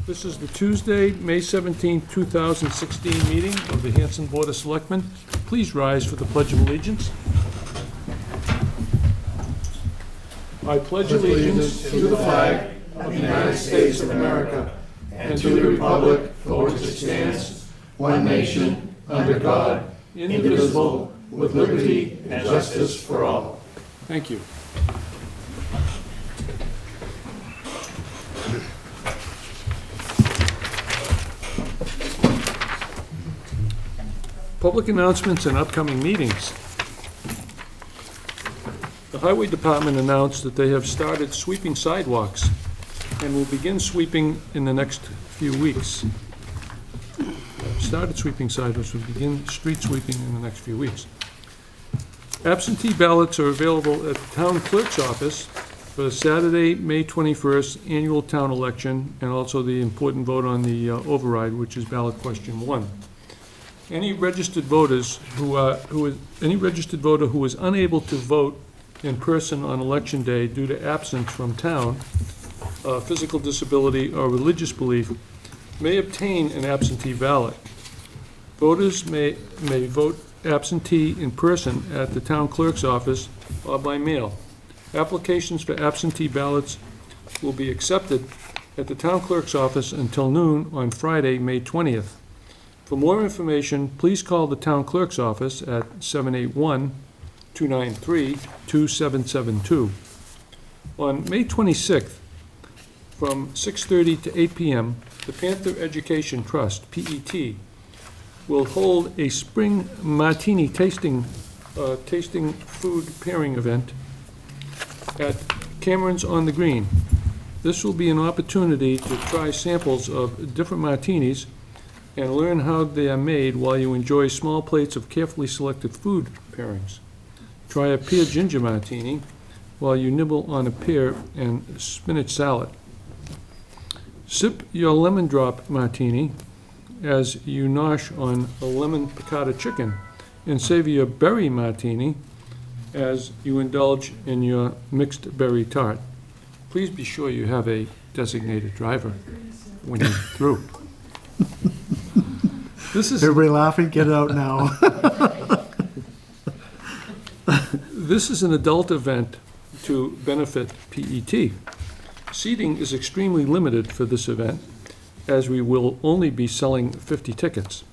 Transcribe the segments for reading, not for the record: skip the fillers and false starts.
This is the Tuesday, May 17, 2016 meeting of the Hanson Board of Selectmen. Please rise for the Pledge of Allegiance. I pledge allegiance to the flag of the United States of America and to the republic for which it stands, one nation, under God, indivisible, with liberty and justice for all. Thank you. Public announcements and upcoming meetings. The Highway Department announced that they have started sweeping sidewalks and will begin sweeping in the next few weeks. Started sweeping sidewalks, will begin street sweeping in the next few weeks. Absentee ballots are available at the town clerk's office for the Saturday, May 21st annual town election, and also the important vote on the override, which is ballot question 1. Any registered voter who is unable to vote in person on election day due to absence from town, physical disability, or religious belief may obtain an absentee ballot. Voters may vote absentee in person at the town clerk's office or by mail. Applications for absentee ballots will be accepted at the town clerk's office until noon on Friday, May 20th. For more information, please call the town clerk's office at 781-293-2772. On May 26th, from 6:30 to 8 p.m., the Panther Education Trust, PET, will hold a spring martini tasting food pairing event at Cameron's on the Green. This will be an opportunity to try samples of different martinis and learn how they are made while you enjoy small plates of carefully selected food pairings. Try a pear ginger martini while you nibble on a pear and spinach salad. Sip your lemon drop martini as you nosh on a lemon piccata chicken, and savor your berry martini as you indulge in your mixed berry tart. Please be sure you have a designated driver when you're through. Everybody laughing? Get it out now. This is an adult event to benefit PET. Seating is extremely limited for this event, as we will only be selling 50 tickets.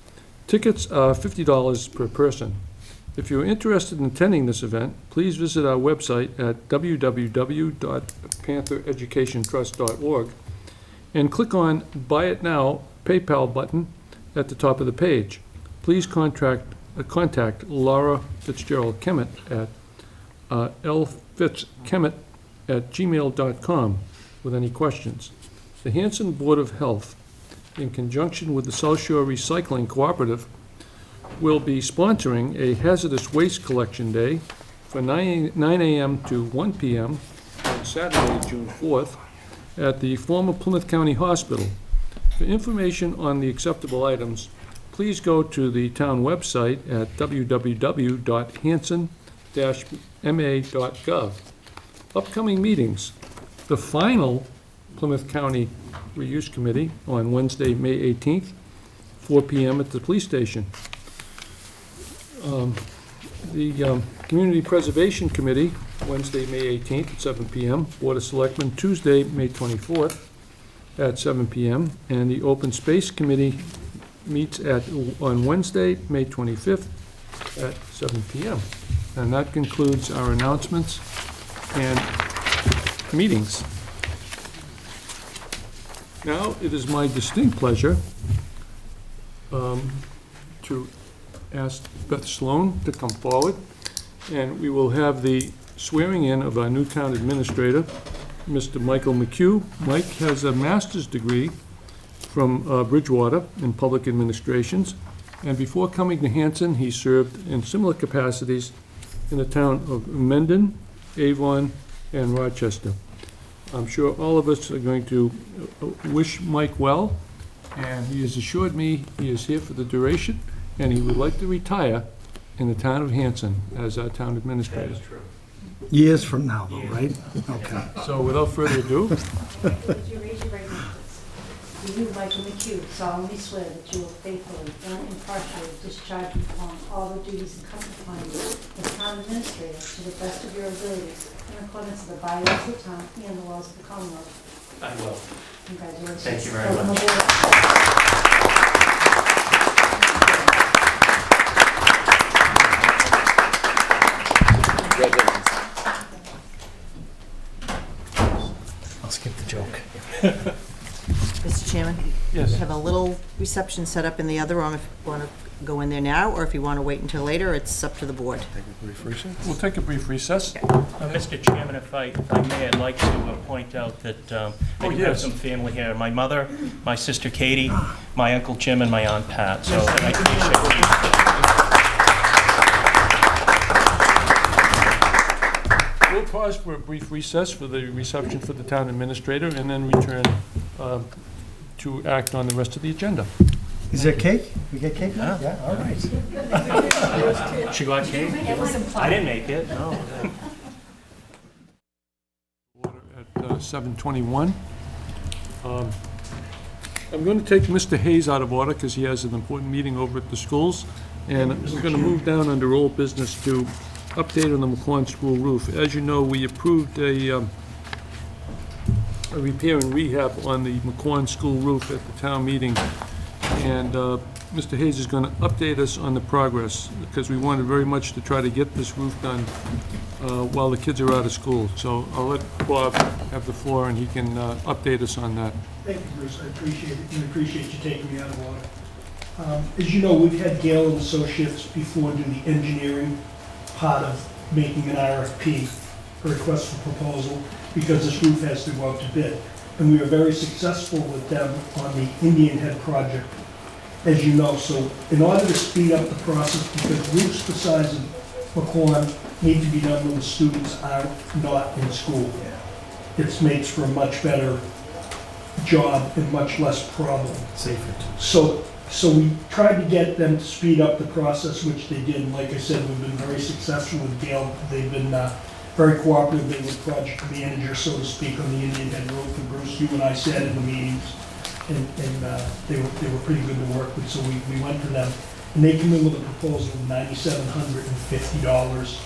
Tickets are $50 per person. If you're interested in attending this event, please visit our website at www.panthereducationtrust.org and click on Buy It Now PayPal button at the top of the page. Please contact Laura Fitzgerald Kemet at lfitzkemet@gmail.com with any questions. The Hanson Board of Health, in conjunction with the South Shore Recycling Cooperative, will be sponsoring a hazardous waste collection day from 9 a.m. to 1 p.m. on Saturday, June 4th, at the former Plymouth County Hospital. For information on the acceptable items, please go to the town website at www.hanson-ma.gov. Upcoming meetings. The final Plymouth County Reuse Committee on Wednesday, May 18th, 4 p.m. at the police station. The Community Preservation Committee, Wednesday, May 18th at 7 p.m. Board of Selectmen, Tuesday, May 24th at 7 p.m. And the Open Space Committee meets on Wednesday, May 25th at 7 p.m. And that concludes our announcements and meetings. Now, it is my distinct pleasure to ask Beth Sloan to come forward, and we will have the swearing in of our new town administrator, Mr. Michael McHugh. Mike has a master's degree from Bridgewater in public administrations, and before coming to Hanson, he served in similar capacities in the town of Mendon, Avon, and Rochester. I'm sure all of us are going to wish Mike well, and he has assured me he is here for the duration, and he would like to retire in the town of Hanson as our town administrator. That is true. Years from now, though, right? Okay. So without further ado, Would you raise your right hand, please? You, Michael McHugh, solemnly swear that you will faithfully and impartially discharge upon all the duties incumbent upon you as town administrator to the best of your abilities in accordance with the bylaws of the town and the laws of the Commonwealth. I will. Congratulations. Thank you very Welcome much. aboard. I'll skip the joke. Mr. Chairman, Yes. we have a little reception set up in the other room if you want to go in there now, or if you want to wait until later, it's up to the board. We'll take a brief recess. Mr. Chairman, if I may, I'd like to point out that I do have yes. some family here. My mother, my sister Katie, my uncle Jim, and my aunt Pat. So I appreciate We'll pause for a brief recess for the reception for the town administrator and then return to act on the rest of the agenda. Is there cake? We get cake? Yeah. Yeah, all right. these. She got cake? I didn't make it, no. Order at 7:21. I'm going to take Mr. Hayes out of order because he has an important meeting over at the schools. And we're going to move down under old business to update on the McQuon School roof. As you know, we approved a repair and rehab on the McQuon School roof at the town meeting. And Mr. Hayes is going to update us on the progress, because we wanted very much to try to get this roof done while the kids are out of school. So I'll let Bob have the floor, and he can update us on that. Thank you, Bruce. I appreciate it, and appreciate you taking me out of order. As you know, we've had Gale and Associates before do the engineering part of making an RFP, a request for proposal, because this roof has to go out to bid. And we were very successful with them on the Indian Head project, as you know. So in order to speed up the process, because roofs the size of McQuon need to be done when the students are not in school. It makes for a much better job and much less problem. Safer. So we tried to get them to speed up the process, which they did. And like I said, we've been very successful with Gale. They've been very cooperative. They were project manager, so to speak, on the Indian Head roof. And Bruce, you and I sat in the meetings, and they were pretty good to work with. So we went to them, and they came in with a proposal of $9,750.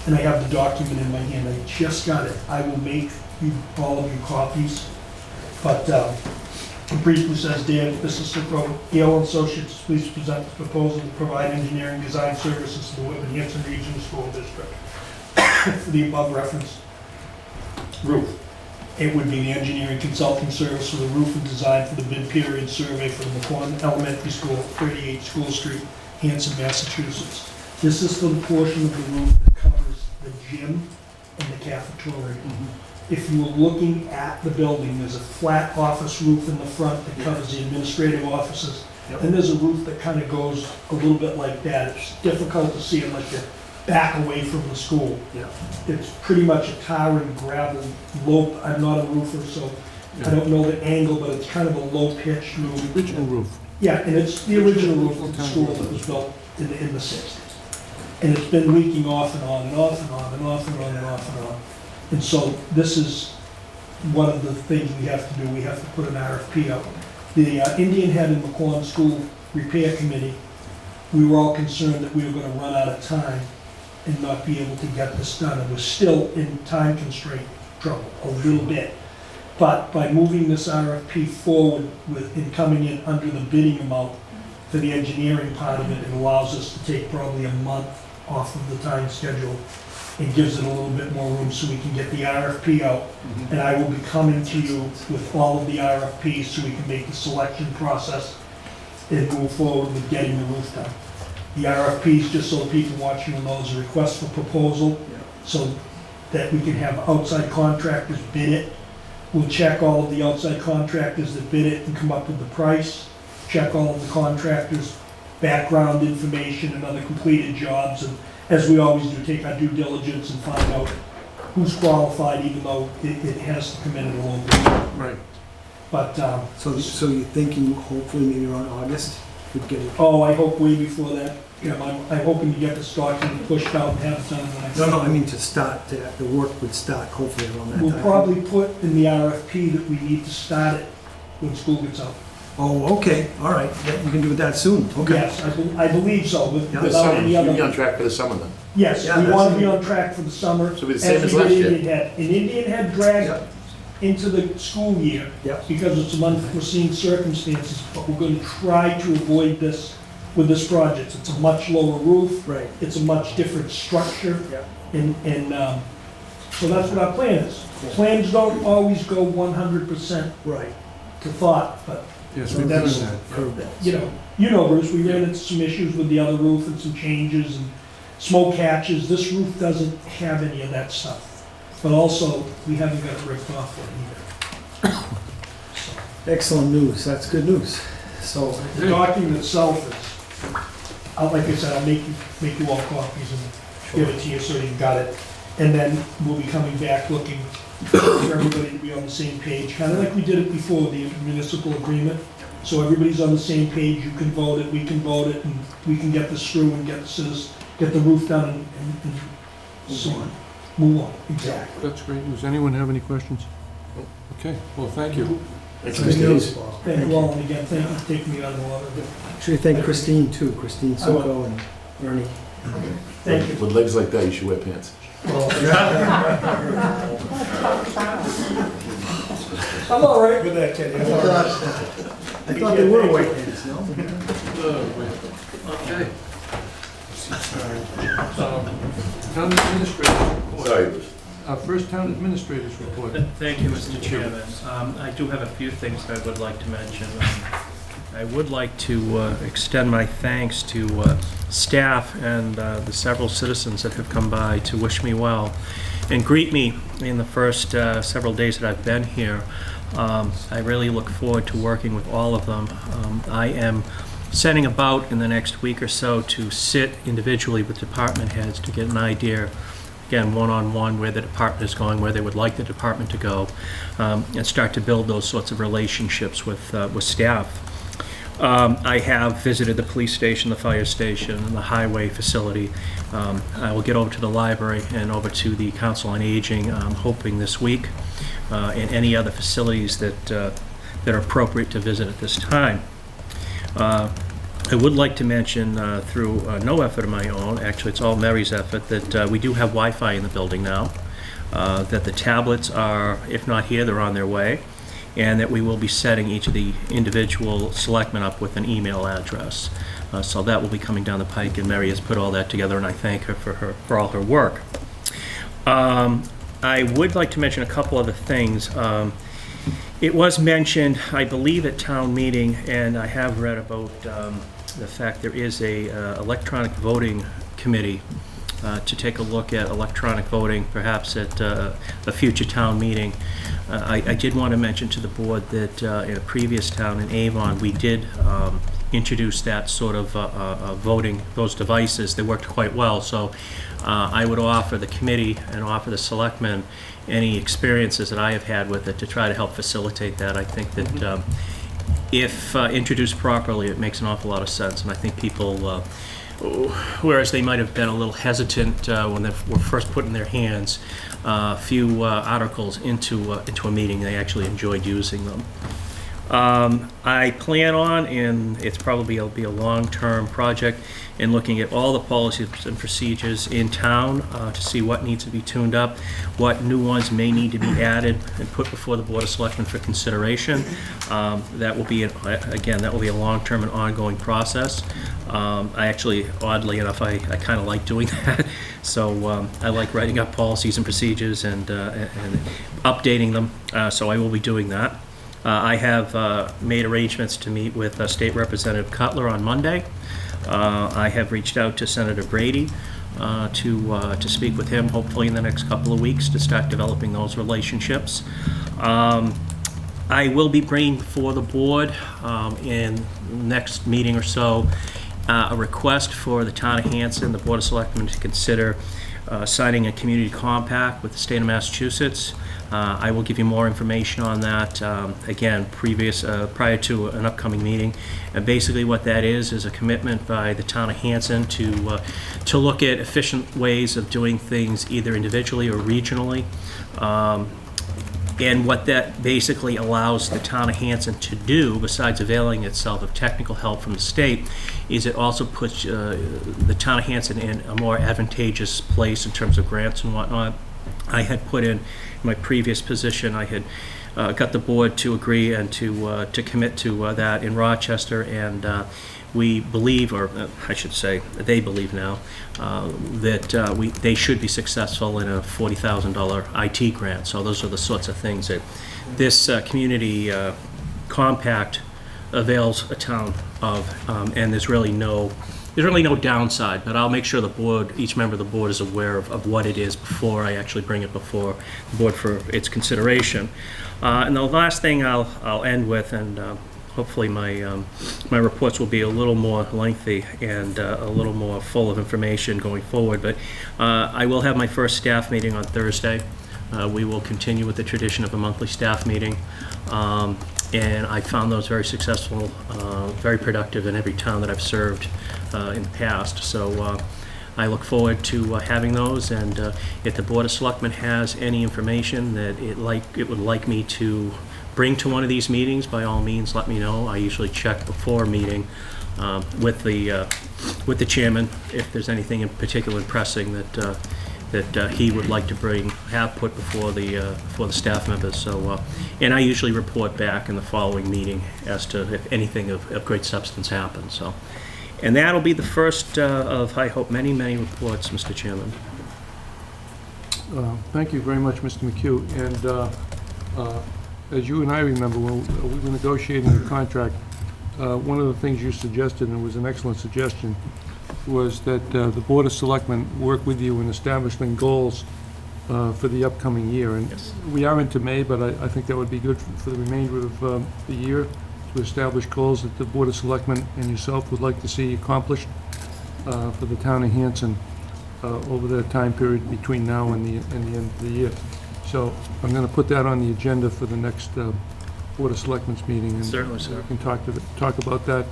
And I have the document in my hand. I just got it. I will make you all of you copies. But it briefly says, "Dan, this is Gale and Associates, please present the proposal to provide engineering design services to the Whitman Hanson Regional School District for the above referenced roof. It would be the engineering consulting service for the roof and design for the mid-period survey for the McQuon Elementary School, 38 School Street, Hanson, Massachusetts. This is for the portion of the roof that covers the gym and the cafeteria. If you were looking at the building, there's a flat office roof in the front that covers the administrative offices. And there's a roof that kind of goes a little bit like that. It's difficult to see unless you back away from the school. It's pretty much a tar and gravel low. I'm not a roofer, so I don't know the angle, but it's kind of a low pitch roof. Original roof. Yeah, and it's the original roof of the school that was built in the 60s. And it's been leaking off and on and off and on and off and on and off and on. And so this is one of the things we have to do. We have to put an RFP out. The Indian Head and McQuon School Repair Committee, we were all concerned that we were going to run out of time and not be able to get this done. And we're still in time constraint trouble a little bit. But by moving this RFP forward in coming in under the bidding amount for the engineering part of it, it allows us to take probably a month off of the time schedule. It gives it a little bit more room so we can get the RFP out. And I will be coming to you with all of the RFPs so we can make the selection process and move forward with getting the roof done. The RFPs, just so people watching will know, is a request for proposal, so that we can have outside contractors bid it. We'll check all of the outside contractors that bid it and come up with the price, check all of the contractors' background information and other completed jobs, and as we always do, take our due diligence and find out who's qualified, even though it has to come in at a low bid. Right. But, So you're thinking hopefully maybe around August, we'd get it? oh, I hope way before that. I'm hoping to get the document pushed out and have it done in the next. No, I mean to start, the work would start hopefully around that time. We'll probably put in the RFP that we need to start it when school gets out. Oh, okay, all right, you can do that soon, okay. Yes, I believe so, Yeah. without any You'll be on other. track for the summer then. Yes, Yeah, we want to that's- be on track for the summer. So it'll be the same as we last did year. Indian Head. An Indian Head dragged Yeah. into the school year Yeah. because of some unforeseen circumstances, but we're going to try to avoid this with this project. It's a much lower roof. Right. It's a much different structure. Yeah. And so that's what our plan is. Plans don't always go 100% Right. to thought, but Yes, So we've done that's- that. you know, Bruce, we ran into some issues with the other roof and some changes and smoke hatches. This roof doesn't have any of that stuff. But also, we haven't got it ripped off for it either. Excellent news, that's good news. So, The document itself is, like I said, I'll make you all copies and give it to you so you got it. And then we'll be coming back looking for everybody to be on the same page, kind of like we did it before, the municipal agreement. So everybody's on the same page, you can vote it, we can vote it, and we can get this through and get the roof done and so on. Move on, exactly. That's great news. Anyone have any questions? Okay, well, thank you. Thanks, good Mr. news, Hayes. Paul. Thank you all, and again, thank you for taking me out of the water. Actually, thank Christine too, Christine Soko and Ernie. Thank you. With legs like that, you should wear pants. I'm all right with that, Kenny. I'm all right. I thought they were white pants, no? Okay. Town administrators report. Sorry. Our first town administrators report. Thank you, Mr. Chairman. I do have a few things I would like to mention. I would like to extend my thanks to staff and the several citizens that have come by to wish me well and greet me in the first several days that I've been here. I really look forward to working with all of them. I am setting about in the next week or so to sit individually with department heads to get an idea, again, one-on-one, where the department is going, where they would like the department to go, and start to build those sorts of relationships with staff. I have visited the police station, the fire station, and the highway facility. I will get over to the library and over to the Council on Aging, I'm hoping this week, and any other facilities that are appropriate to visit at this time. I would like to mention, through no effort of my own, actually it's all Mary's effort, that we do have Wi-Fi in the building now, that the tablets are, if not here, they're on their way, and that we will be setting each of the individual selectmen up with an email address. So that will be coming down the pike, and Mary has put all that together, and I thank her for all her work. I would like to mention a couple other things. It was mentioned, I believe, at town meeting, and I have read about the fact there is a electronic voting committee to take a look at electronic voting, perhaps at a future town meeting. I did want to mention to the board that in a previous town in Avon, we did introduce that sort of voting, those devices. They worked quite well, so I would offer the committee and offer the selectmen any experiences that I have had with it to try to help facilitate that. I think that if introduced properly, it makes an awful lot of sense, and I think people, whereas they might have been a little hesitant when they were first put in their hands a few articles into a meeting, they actually enjoyed using them. I plan on, and it'll be a long-term project, in looking at all the policies and procedures in town to see what needs to be tuned up, what new ones may need to be added and put before the Board of Selectmen for consideration. That will be, again, that will be a long-term and ongoing process. I actually, oddly enough, I kind of like doing that. So I like writing up policies and procedures and updating them. So I will be doing that. I have made arrangements to meet with State Representative Cutler on Monday. I have reached out to Senator Brady to speak with him, hopefully in the next couple of weeks, to start developing those relationships. I will be bringing before the board in next meeting or so a request for the town of Hanson, the Board of Selectmen, to consider signing a community compact with the state of Massachusetts. I will give you more information on that, again, prior to an upcoming meeting. And basically what that is a commitment by the town of Hanson to look at efficient ways of doing things either individually or regionally. And what that basically allows the town of Hanson to do, besides availing itself of technical help from the state, is it also puts the town of Hanson in a more advantageous place in terms of grants and whatnot. I had put in my previous position, I had got the board to agree and to commit to that in Rochester, and we believe, or I should say, they believe now, that they should be successful in a $40,000 IT grant. So those are the sorts of things that this community compact avails a town of, and there's really no downside. But I'll make sure the board, each member of the board, is aware of what it is before I actually bring it before the board for its consideration. And the last thing I'll end with, and hopefully my reports will be a little more lengthy and a little more full of information going forward. But I will have my first staff meeting on Thursday. We will continue with the tradition of a monthly staff meeting. And I found those very successful, very productive in every town that I've served in the past. So I look forward to having those, and if the Board of Selectmen has any information that it would like me to bring to one of these meetings, by all means, let me know. I usually check before meeting with the chairman if there's anything in particular pressing that he would like to have put before the staff members. So, and I usually report back in the following meeting as to if anything of great substance happens. So, and that'll be the first of, I hope, many, many reports, Mr. Chairman. Thank you very much, Mr. McHugh. And as you and I remember, when we were negotiating the contract, one of the things you suggested, and it was an excellent suggestion, was that the Board of Selectmen work with you in establishing goals for the upcoming year. And Yes. we are into May, but I think that would be good for the remainder of the year to establish goals that the Board of Selectmen and yourself would like to see accomplished for the town of Hanson over the time period between now and the end of the year. So I'm going to put that on the agenda for the next Board of Selectmen's meeting. And Certainly, sir. we can talk about that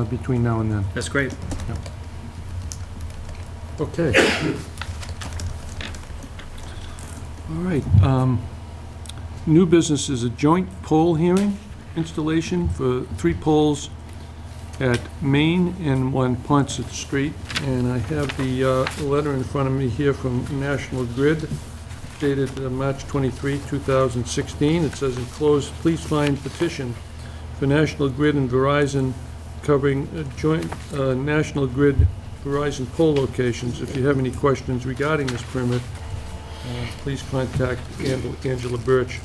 between now and then. That's great. Okay. All right. New business is a joint poll hearing installation for 3 poles at Main and 1 Ponset Street. And I have the letter in front of me here from National Grid, dated March 23, 2016. It says, "Enclosed, please find petition for National Grid and Verizon covering joint National Grid Verizon pole locations. If you have any questions regarding this permit, please contact Angela Birch.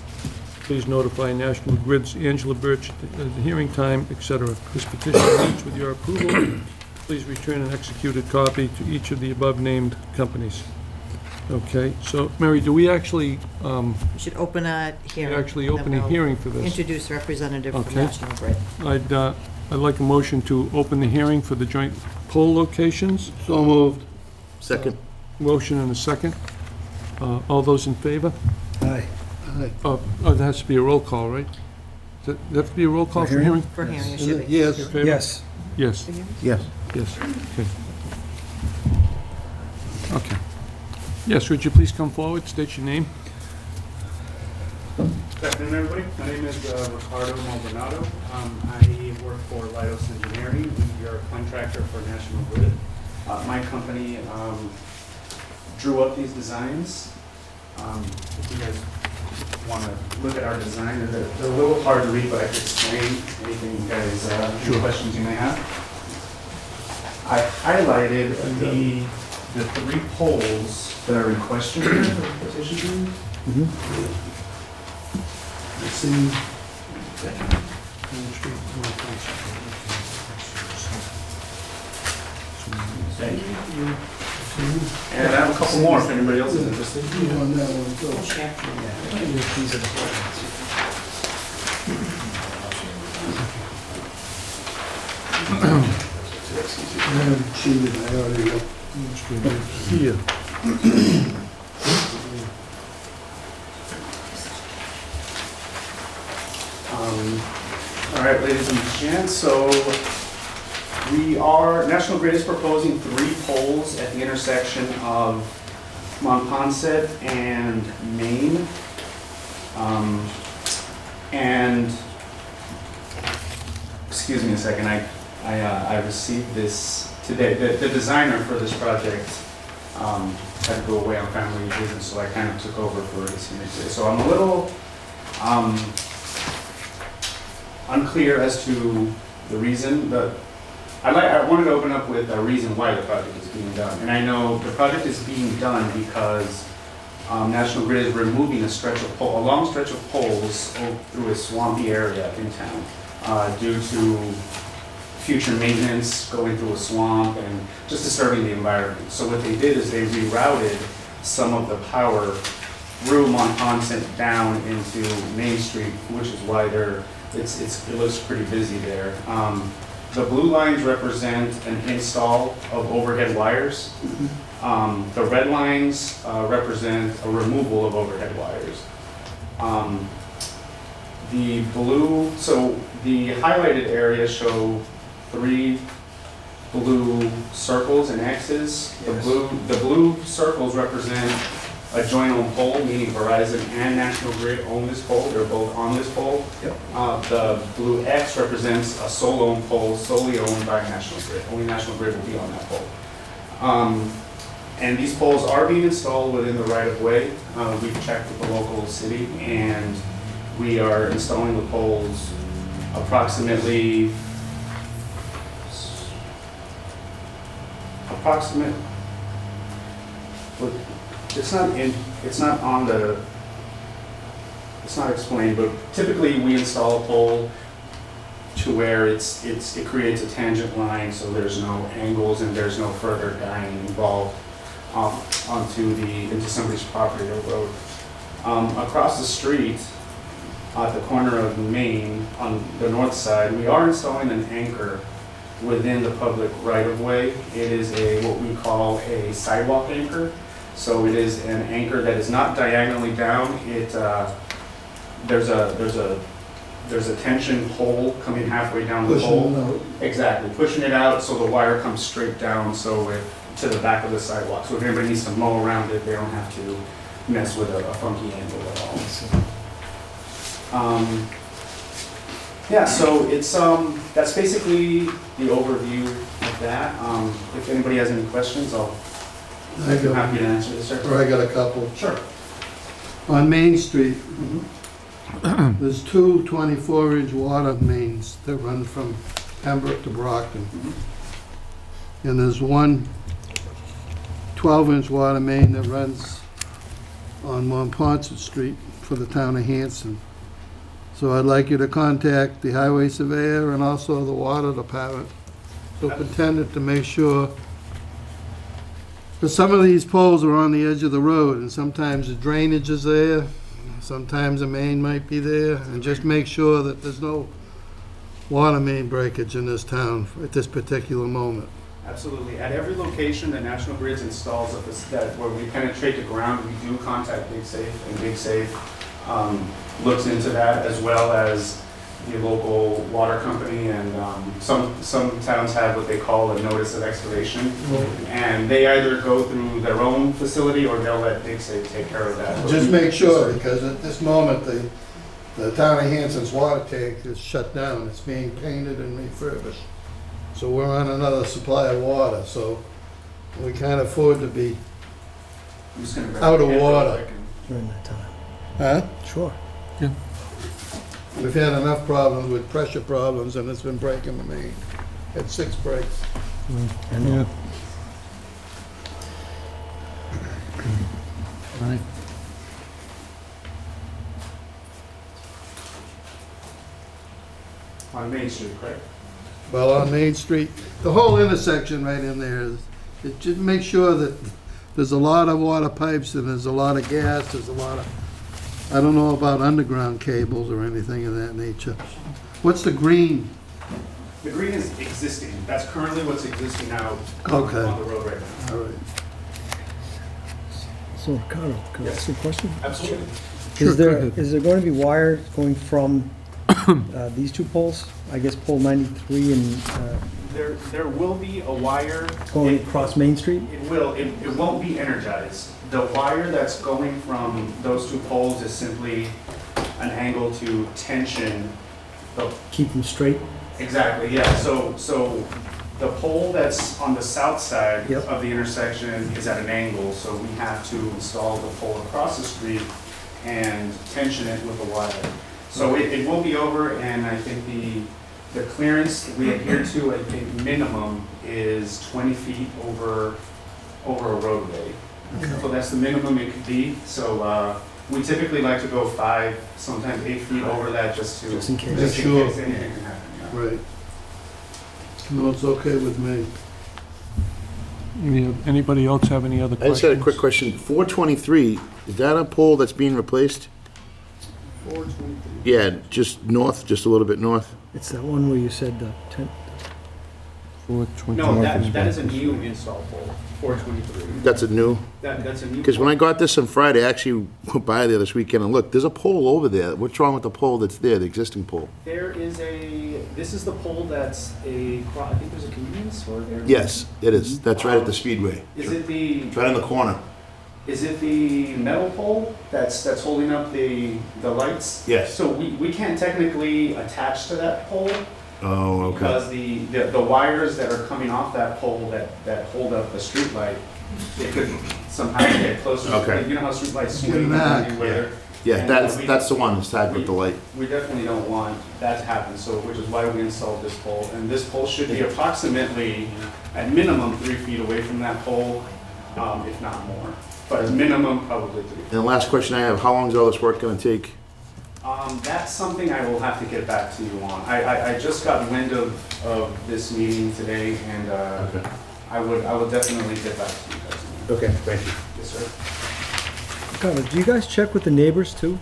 Please notify National Grid's Angela Birch the hearing time, etc. This petition meets with your approval. Please return an executed copy to each of the above-named companies." Okay, so Mary, do we actually We should open a hearing. open a hearing for this? Introduce a representative from Okay. National Grid. I'd like a motion to open the hearing for the joint poll locations. So moved. Second. Motion and a second. All those in favor? Aye. Oh, there has to be a roll call, right? Does that have to be a roll call for hearing? For hearing, it should be. Yes. In favor? Yes. Yes, Yes. yes, okay. Okay. Yes, would you please come forward, state your name? Good afternoon, everybody. My name is Ricardo Maldonado. I work for Leidos Engineering. We are a contractor for National Grid. My company drew up these designs. If you guys want to look at our design, they're a little hard to read, but I can explain anything you guys, any questions you may have. I highlighted the 3 poles that are in question here, the petition here. Let's see. Thank you. And I have a couple more if anybody else is interested. On that one, go. I haven't cheated, I already know. Here. All right, ladies and gents, so National Grid is proposing 3 poles at the intersection of Monpont and Main. And, excuse me a second, I received this today. The designer for this project had to go away on family reasons, so I kind of took over for this unit today. So I'm a little unclear as to the reason, but I wanted to open up with a reason why the project is being done. And I know the project is being done because National Grid is removing a long stretch of poles through a swampy area in town due to future maintenance going through a swamp and just disturbing the environment. So what they did is they rerouted some of the power through Hanson down into Main Street, which is why it looks pretty busy there. The blue lines represent an install of overhead wires. The red lines represent a removal of overhead wires. So the highlighted areas show 3 blue circles and X's. The blue circles represent a joint-owned pole, meaning Verizon and National Grid own this pole. They're both on this pole. The blue X represents a sole-owned pole, solely owned by National Grid. Only National Grid will be on that pole. And these poles are being installed within the right-of-way. We've checked with the local city, and we are installing the poles approximately, it's not explained, but typically we install a pole to where it creates a tangent line, so there's no angles and there's no further guiding involved into somebody's property or road. Across the street, at the corner of Main, on the north side, we are installing an anchor within the public right-of-way. It is what we call a sidewalk anchor. So it is an anchor that is not diagonally down. There's a tension pole coming halfway down the pole. Exactly, pushing it out so the wire comes straight down to the back of the sidewalk. So if anybody needs to mow around it, they don't have to mess with a funky angle at all. Yeah, so it's that's basically the overview of that. If anybody has any questions, I'm happy to answer this. I got a couple. Sure. On Main Street, there's 2 24-inch water mains that run from Pembroke to Brockton. And there's one 12-inch water main that runs on Montponset Street for the town of Hanson. So I'd like you to contact the highway surveyor and also the water department, superintendent, to make sure, because some of these poles are on the edge of the road, and sometimes the drainage is there, sometimes the main might be there, and just make sure that there's no water main breakage in this town at this particular moment. Absolutely. At every location that National Grid installs where we penetrate the ground, we do contact BICICLE, and BICICLE looks into that, as well as the local water company, and some towns have what they call a notice of excavation, and they either go through their own facility or they'll let BICICLE take care of that. Just make sure, because at this moment, the town of Hanson's water tank is shut down. It's being painted and refurbished. So we're on another supply of water, so we can't afford to be I'm just gonna grab out a of can real water. quick and- During that time. Huh? Sure. We've had enough problems with pressure problems, and it's been breaking the main. Had 6 breaks. I know. Right. On Main Street, correct? Well, on Main Street, the whole intersection right in there, just make sure that there's a lot of water pipes and there's a lot of gas, there's a lot of, I don't know about underground cables or anything of that nature. What's the green? The green is existing. That's currently what's existing now Okay. on the road right now. All right. So Ricardo, can I ask you a question? Absolutely. Is there going to be wires going from these 2 poles? I guess pole 93 and There will be a wire. going across Main Street? It will. It won't be energized. The wire that's going from those 2 poles is simply an angle to tension the Keep them straight? Exactly, yeah, so the pole that's on the south side Yep. of the intersection is at an angle, so we have to install the pole across the street and tension it with the wire. So it will be over, and I think the clearance we adhere to, I think minimum is 20 feet over a roadway. So that's the minimum it could be, so we typically like to go 5, sometimes 8 feet over that just to. Just in case. Just in Sure. case anything can happen, yeah. Right. No, it's okay with me. Anybody else have any other I just questions? had a quick question. 423, is that a pole that's being replaced? 423. Yeah, just north, just a little bit north. It's that one where you said the tent, 420. No, that is a new install pole, 423. That's a new, That's a new. because when I got this on Friday, I actually went by there this weekend and looked, there's a pole over there. What's wrong with the pole that's there, the existing pole? There is this is the pole that's I think there's a convenience store there? Yes, it is. That's right at the Speedway. Is it It's right in the corner. the metal pole that's holding up the lights? Yes. So we can't technically attach to that pole Oh, okay. because the wires that are coming off that pole that hold up the street light, it could somehow get closer. Okay. You know how street lights swing back. everywhere? Yeah, And, that's the one that's tagged with the light. We definitely don't want that to happen, so, which is why we installed this pole. And this pole should be approximately, at minimum, 3 feet away from that pole, if not more. But at minimum, probably 3 feet. And the last question I have, how long is all this work gonna take? That's something I will have to get back to you on. I just got wind of this meeting today, and Okay. I would definitely get back to you guys. Okay, thank you. Yes, sir. Carmen, do you guys check with the neighbors too?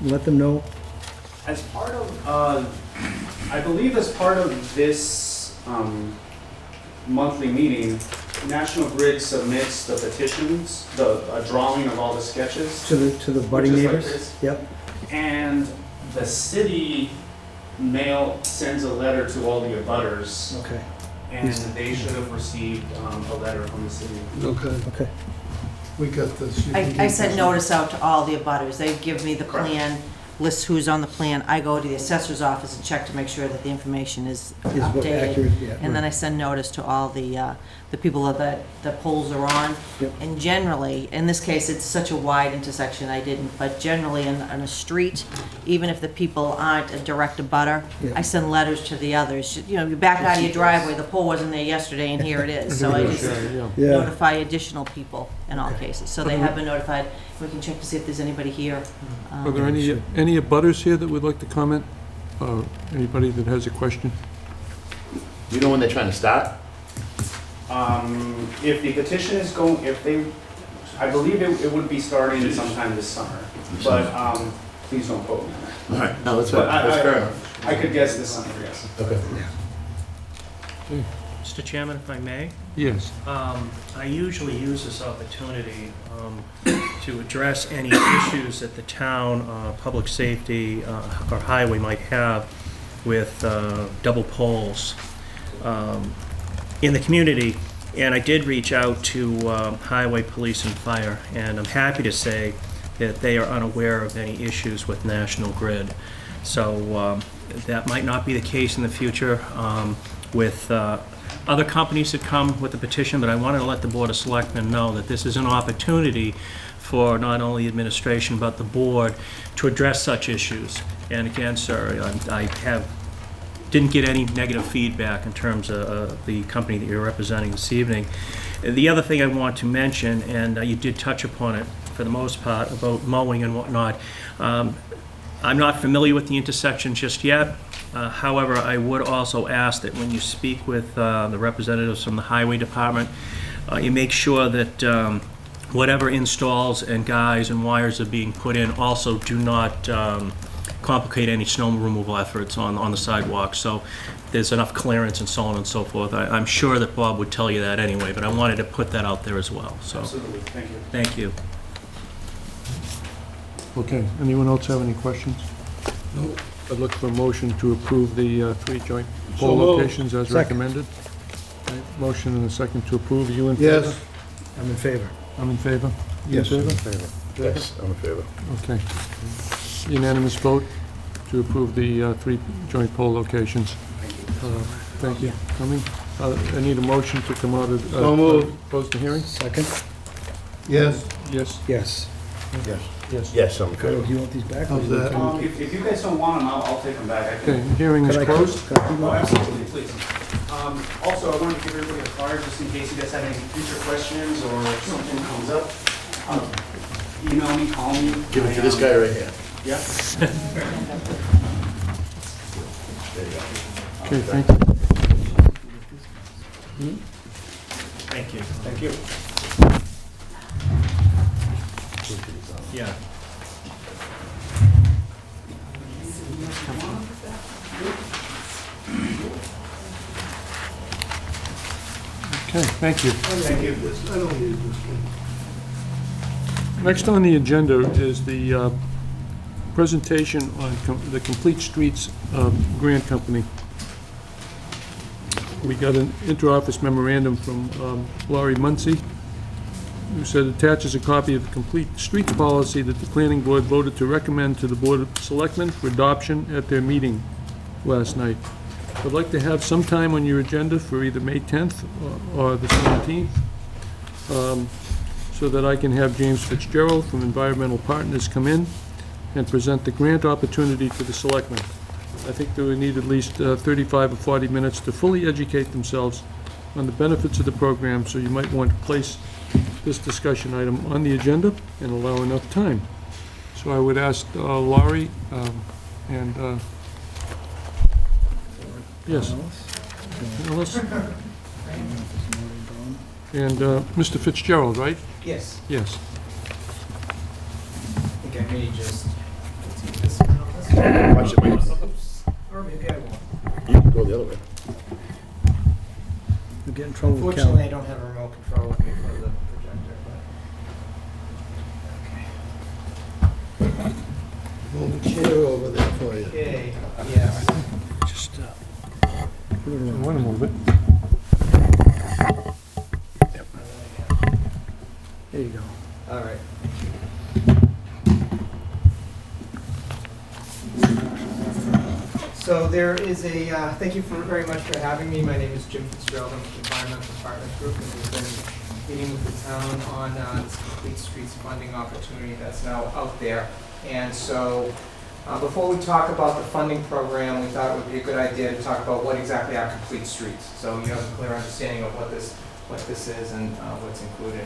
Let them know? As part of, I believe as part of this monthly meeting, National Grid submits the petitions, a drawing of all the sketches. To the budding Which is like neighbors? this. Yep. And the city mail sends a letter to all the abutters, Okay, and they should have received a letter from the city. Okay, okay. we got this. I sent notice out to all the abutters. They give me the Correct. plan, lists who's on the plan. I go to the assessor's office and check to make sure that the information is Is what updated. accurate, yeah. And then I send notice to all the people that the poles are on. Yep. And generally, in this case, it's such a wide intersection, I didn't, but generally in a street, even if the people aren't a direct abutter, Yep. I send letters to the others. You know, you back out of your driveway, the pole wasn't there yesterday, and here it is. So I just Yeah, notify additional people in all cases. So they have been notified. We can check to see if there's anybody here. Are there any abutters here that would like to comment? Anybody that has a question? You know when they're trying to start? If the petition is I believe it would be starting sometime this summer, but please don't quote me on that. All right, no, that's But fair enough. I could guess this summer, yes. Okay. Mr. Chairman, if I may? Yes. I usually use this opportunity to address any issues that the town, public safety, or highway might have with double poles in the community. And I did reach out to highway, police, and fire, and I'm happy to say that they are unaware of any issues with National Grid. So that might not be the case in the future with other companies that come with the petition, but I wanted to let the Board of Selectmen know that this is an opportunity for not only the administration but the board to address such issues. And again, sir, I didn't get any negative feedback in terms of the company that you're representing this evening. The other thing I want to mention, and you did touch upon it for the most part, about mowing and whatnot. I'm not familiar with the intersection just yet. However, I would also ask that when you speak with the representatives from the Highway Department, you make sure that whatever installs and guys and wires are being put in also do not complicate any snow removal efforts on the sidewalk. So there's enough clearance and so on and so forth. I'm sure that Bob would tell you that anyway, but I wanted to put that out there as well. So Absolutely, thank you. thank you. Okay, anyone else have any questions? No. I'd look for a motion to approve the 3 joint So poll moved. locations as Second. recommended. Okay, motion and a second to approve. You in favor? Yes. I'm in favor. I'm in favor? You in Yes, I'm favor? Yes, I'm in favor. Okay. unanimous vote to approve the 3 joint poll locations. Thank you for coming. I need a motion to come out of... So moved. Close the hearing? Second? Yes, Yes? Yes. Yes. Yes. Yes, I'm Carol, good. do you want these back? or How's you that? want If you guys don't want them, I'll take them back. I Okay, can. hearing is Could I closed. keep- could I keep Oh, mine? absolutely, please. Also, I wanted to give everybody a card just in case you guys have any future questions or if something comes up. Email me, call me. Give it to this guy right here. Yeah. Okay, thank you. Thank you. Thank you. Yeah. Okay, thank you. Thank you. I don't need this one. Next on the agenda is the presentation on the Complete Streets Grant Company. We got an inter-office memorandum from Laurie Muncy, who said attaches a copy of the Complete Streets policy that the planning board voted to recommend to the Board of Selectmen for adoption at their meeting last night. I'd like to have some time on your agenda for either May 10th or the 17th, so that I can have James Fitzgerald from Environmental Partners come in and present the grant opportunity to the selectmen. I think they would need at least 35 or 40 minutes to fully educate themselves on the benefits of the program, so you might want to place this discussion item on the agenda and allow enough time. So I would ask Laurie and, yes, Alice, and Mr. Fitzgerald, right? Yes, Yes. I think I may just take this one off this Watch it, wait. or maybe I won't. You can go the other way. You'll get in trouble with Fortunately, Cal. I don't have a remote control with me for the projector, but, Hold the chair over there for you. okay, yes. Just put it around. Want to move it? There you go. All right. So there is a, thank you very much for having me. My name is Jim Fitzgerald. I'm with Environmental Partners Group, and we've been meeting with the town on this Complete Streets funding opportunity that's now out there. And so before we talk about the funding program, we thought it would be a good idea to talk about what exactly are complete streets. So you have a clear understanding of what this is and what's included.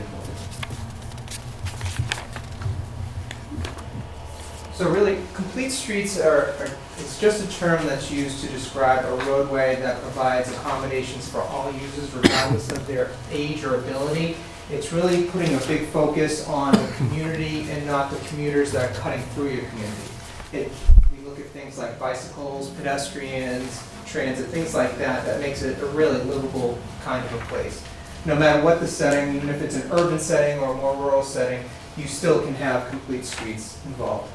So really, complete streets it's just a term that's used to describe a roadway that provides accommodations for all users regardless of their age or ability. It's really putting a big focus on the community and not the commuters that are cutting through your community. We look at things like bicycles, pedestrians, transit, things like that, that makes it a really livable kind of a place. No matter what the setting, even if it's an urban setting or a more rural setting, you still can have complete streets involved.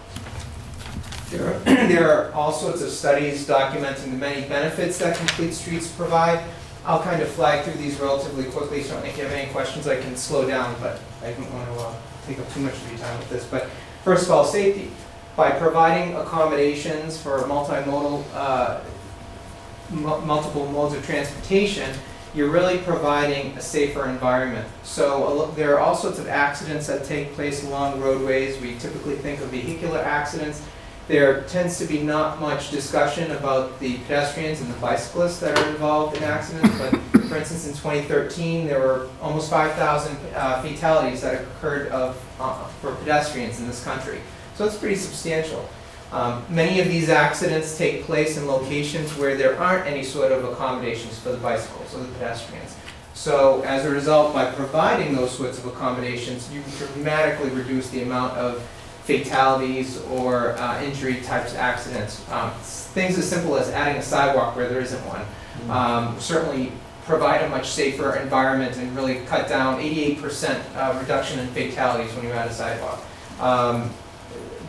There are all sorts of studies documenting the many benefits that complete streets provide. I'll kind of flag through these relatively quickly, so if you have any questions I can slow down, but I don't want to take up too much of your time with this. But first of all, safety. By providing accommodations for multimodal, multiple modes of transportation, you're really providing a safer environment. So there are all sorts of accidents that take place along roadways. We typically think of vehicular accidents. There tends to be not much discussion about the pedestrians and the bicyclists that are involved in accidents, but for instance in 2013 there were almost 5,000 fatalities that occurred for pedestrians in this country. So it's pretty substantial. Many of these accidents take place in locations where there aren't any sort of accommodations for the bicycles or the pedestrians. So as a result, by providing those sorts of accommodations, you dramatically reduce the amount of fatalities or injury types of accidents. Things as simple as adding a sidewalk where there isn't one. Certainly provide a much safer environment and really cut down 88% reduction in fatalities when you add a sidewalk.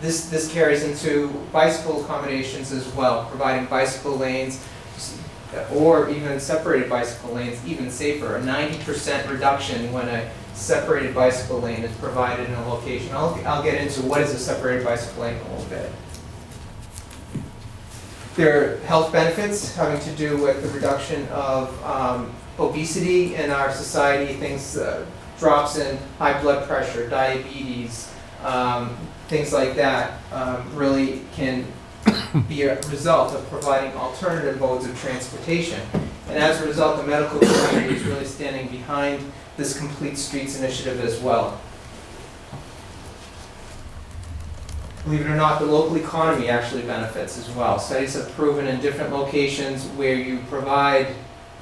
This carries into bicycle accommodations as well, providing bicycle lanes or even separated bicycle lanes, even safer. A 90% reduction when a separated bicycle lane is provided in a location. I'll get into what is a separated bicycle lane in a little bit. There are health benefits having to do with the reduction of obesity in our society, things, drops in high blood pressure, diabetes, things like that really can be a result of providing alternative modes of transportation. And as a result, the medical community is really standing behind this Complete Streets initiative as well. Believe it or not, the local economy actually benefits as well. Studies have proven in different locations where you provide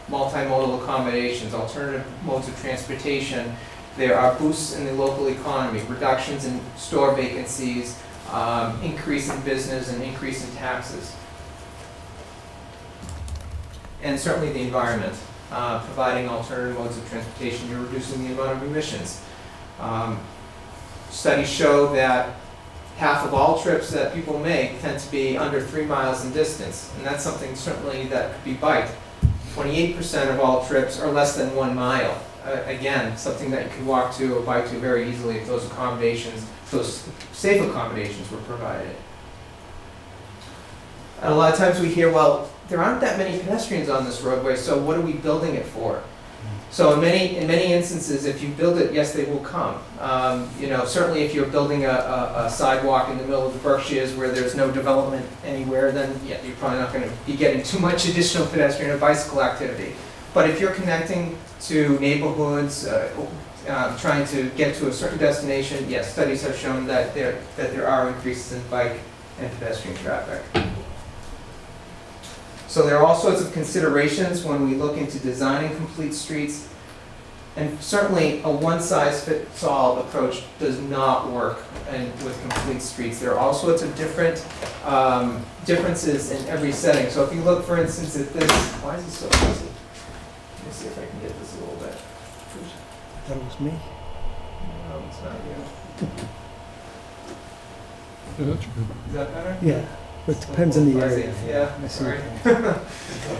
multimodal accommodations, alternative modes of transportation, there are boosts in the local economy, reductions in store vacancies, increase in business, and increase in taxes. And certainly the environment. Providing alternative modes of transportation, you're reducing the amount of emissions. Studies show that half of all trips that people make tend to be under 3 miles in distance, and that's something certainly that could be biked. 28% of all trips are less than 1 mile. Again, something that you could walk to or bike to very easily if those accommodations, those safe accommodations were provided. And a lot of times we hear, well, there aren't that many pedestrians on this roadway, so what are we building it for? So in many instances, if you build it, yes, they will come. You know, certainly if you're building a sidewalk in the middle of the Berkshires where there's no development anywhere, then yeah, you're probably not going to be getting too much additional pedestrian or bicycle activity. But if you're connecting to neighborhoods, trying to get to a certain destination, yes, studies have shown that there are increases in bike and pedestrian traffic. So there are all sorts of considerations when we look into designing complete streets, and certainly a one-size-fits-all approach does not work with complete streets. There are all sorts of different differences in every setting. So if you look, for instance, at this, why is it so busy? Let me see if I can get this a little bit. That was me. No, it's not you. Yeah, that's good. Is that better? Yeah, but it depends on the I see. area. Yeah, I see. sorry.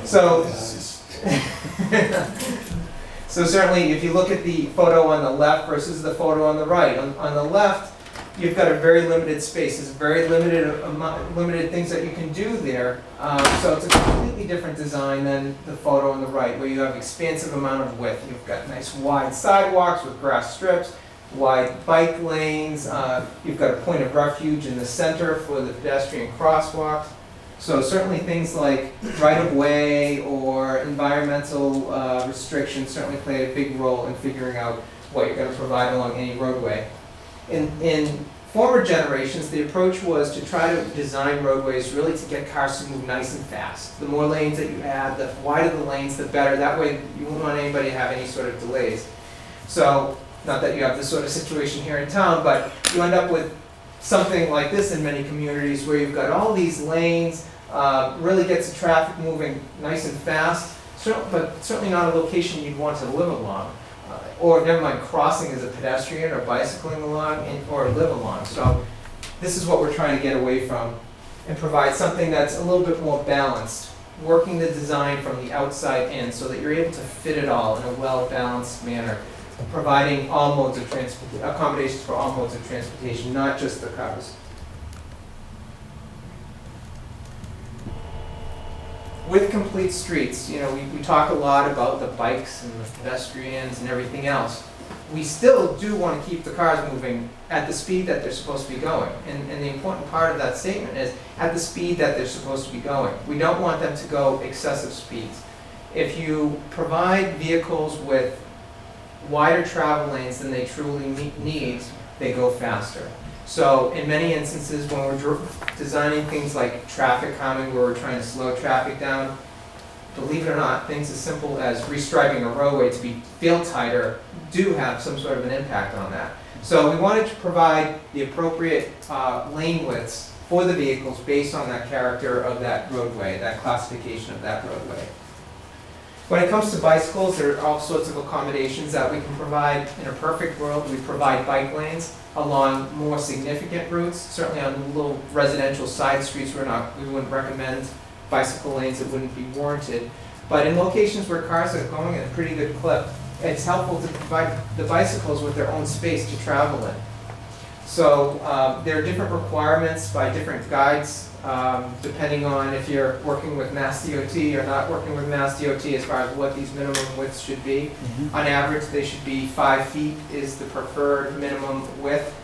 So, so certainly if you look at the photo on the left versus the photo on the right, on the left, you've got a very limited space. There's very limited things that you can do there. So it's a completely different design than the photo on the right, where you have expansive amount of width. You've got nice wide sidewalks with grass strips, wide bike lanes. You've got a point of refuge in the center for the pedestrian crosswalks. So certainly things like right-of-way or environmental restrictions certainly play a big role in figuring out what you're going to provide along any roadway. In former generations, the approach was to try to design roadways really to get cars to move nice and fast. The more lanes that you add, the wider the lanes, the better. That way you won't want anybody to have any sort of delays. So, not that you have this sort of situation here in town, but you end up with something like this in many communities where you've got all these lanes, really gets the traffic moving nice and fast, but certainly not a location you'd want to live along. Or never mind crossing as a pedestrian or bicycling along or live along. So this is what we're trying to get away from and provide something that's a little bit more balanced, working the design from the outside in so that you're able to fit it all in a well-balanced manner, providing all modes of transportation, accommodations for all modes of transportation, not just the cars. With complete streets, you know, we talk a lot about the bikes and the pedestrians and everything else. We still do want to keep the cars moving at the speed that they're supposed to be going. And the important part of that statement is at the speed that they're supposed to be going. We don't want them to go excessive speeds. If you provide vehicles with wider travel lanes than they truly need, they go faster. So in many instances, when we're designing things like traffic calming, where we're trying to slow traffic down, believe it or not, things as simple as restriping a roadway to feel tighter do have some sort of an impact on that. So we wanted to provide the appropriate lane widths for the vehicles based on that character of that roadway, that classification of that roadway. When it comes to bicycles, there are all sorts of accommodations that we can provide. In a perfect world, we provide bike lanes along more significant routes. Certainly on little residential side streets, we wouldn't recommend bicycle lanes that wouldn't be warranted. But in locations where cars are going at a pretty good clip, it's helpful to provide the bicycles with their own space to travel in. So there are different requirements by different guides, depending on if you're working with Mass DOT or not working with Mass DOT as far as what these minimum widths should be. On average, they should be 5 feet is the preferred minimum width.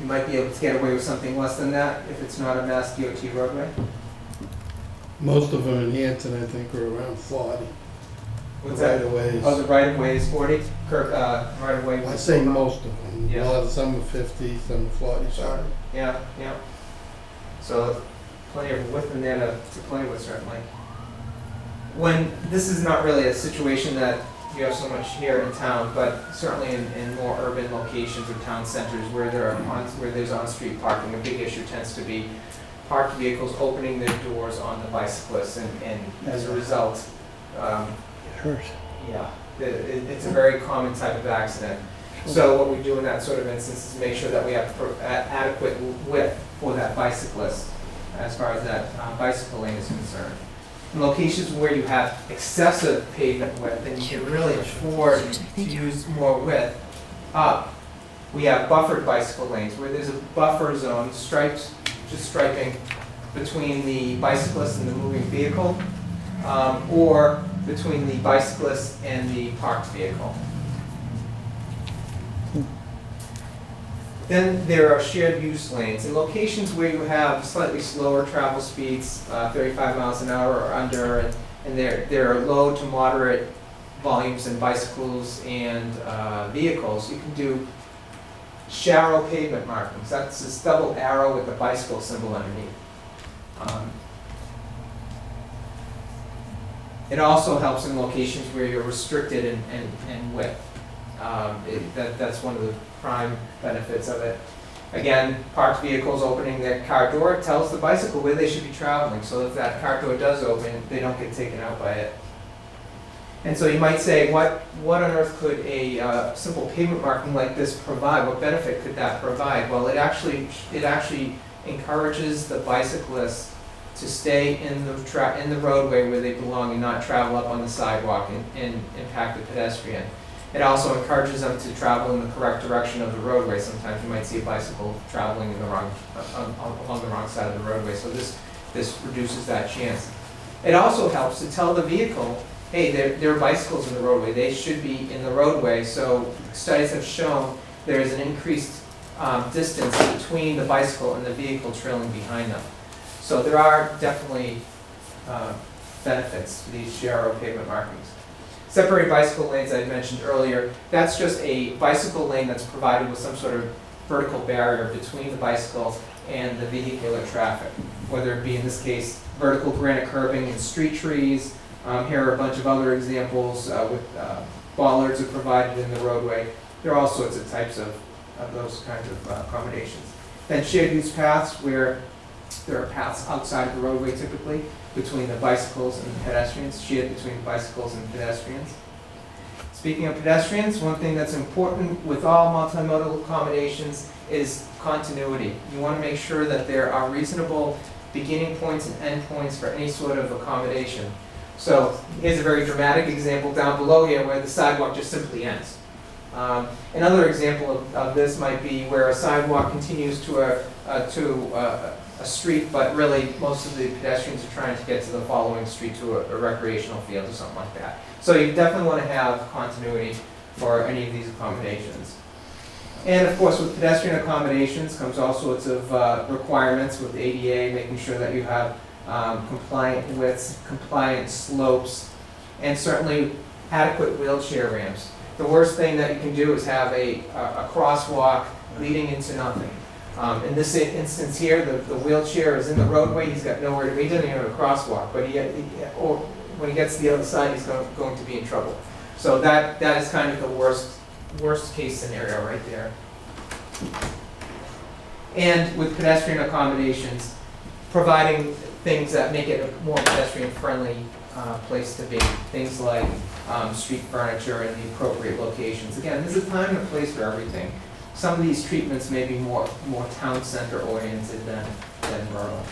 You might be able to get away with something less than that if it's not a Mass DOT roadway. Most of them in Hanson, I think, are around 40. What's that? Right-of-ways. Oh, the right-of-way is 40? Right-of-way. I say most of them. Yeah. A lot of some are 50, some are 40. Sorry. Yeah, yeah. So plenty of width in there to play with, certainly. This is not really a situation that you have so much here in town, but certainly in more urban locations or town centers where there's on-street parking, a big issue tends to be parked vehicles opening their doors on the bicyclists, and as a result, It hurts. yeah, it's a very common type of accident. So what we do in that sort of instance is make sure that we have adequate width for that bicyclist as far as that bicycle lane is concerned. In locations where you have excessive pavement width and you can really afford to use more width up, we have buffered bicycle lanes where there's a buffer zone, just striping between the bicyclist and the moving vehicle, or between the bicyclist and the parked vehicle. Then there are shared use lanes. In locations where you have slightly slower travel speeds, 35 miles an hour or under, and there are low to moderate volumes in bicycles and vehicles, you can do shallow pavement markings. That's this double arrow with the bicycle symbol underneath. It also helps in locations where you're restricted in width. That's one of the prime benefits of it. Again, parked vehicles opening their car door tells the bicycle where they should be traveling, so if that car door does open, they don't get taken out by it. And so you might say, what on earth could a simple pavement marking like this provide? What benefit could that provide? Well, it actually encourages the bicyclists to stay in the roadway where they belong and not travel up on the sidewalk and impact the pedestrian. It also encourages them to travel in the correct direction of the roadway. Sometimes you might see a bicycle traveling in along the wrong side of the roadway, so this reduces that chance. It also helps to tell the vehicle, hey, there are bicycles in the roadway, they should be in the roadway, so studies have shown there is an increased distance between the bicycle and the vehicle trailing behind them. So there are definitely benefits to these shallow pavement markings. Separated bicycle lanes I mentioned earlier, that's just a bicycle lane that's provided with some sort of vertical barrier between the bicycle and the vehicular traffic, whether it be in this case vertical granite curbing and street trees. Here are a bunch of other examples with bollards are provided in the roadway. There are all sorts of types of those kinds of accommodations. Then shared use paths, where there are paths outside of the roadway typically, between the bicycles and the pedestrians, shared between bicycles and pedestrians. Speaking of pedestrians, one thing that's important with all multimodal accommodations is continuity. You want to make sure that there are reasonable beginning points and end points for any sort of accommodation. So here's a very dramatic example down below here where the sidewalk just simply ends. Another example of this might be where a sidewalk continues to a street, but really most of the pedestrians are trying to get to the following street to a recreational field or something like that. So you definitely want to have continuity for any of these accommodations. And of course, with pedestrian accommodations comes all sorts of requirements with ADA, making sure that you have compliant widths, compliant slopes, and certainly adequate wheelchair ramps. The worst thing that you can do is have a crosswalk leading into nothing. In this instance here, the wheelchair is in the roadway, he's got nowhere to be, he doesn't even have a crosswalk, but or when he gets to the other side, he's going to be in trouble. So that is kind of the worst case scenario right there. And with pedestrian accommodations, providing things that make it a more pedestrian-friendly place to be. Things like street furniture in the appropriate locations. Again, there's a time and a place for everything. Some of these treatments may be more town center oriented than rural.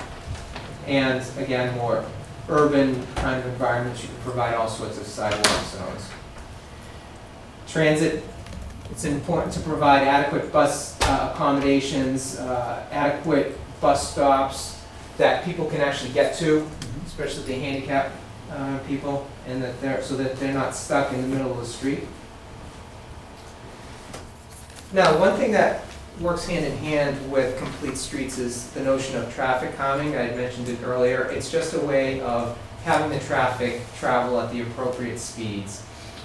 And again, more urban kind of environments, you can provide all sorts of sidewalk zones. Transit It's important to provide adequate bus accommodations, adequate bus stops that people can actually get to, especially the handicapped people, and so that they're not stuck in the middle of the street. Now, one thing that works hand in hand with complete streets is the notion of traffic calming. I had mentioned it earlier. It's just a way of having the traffic travel at the appropriate speeds.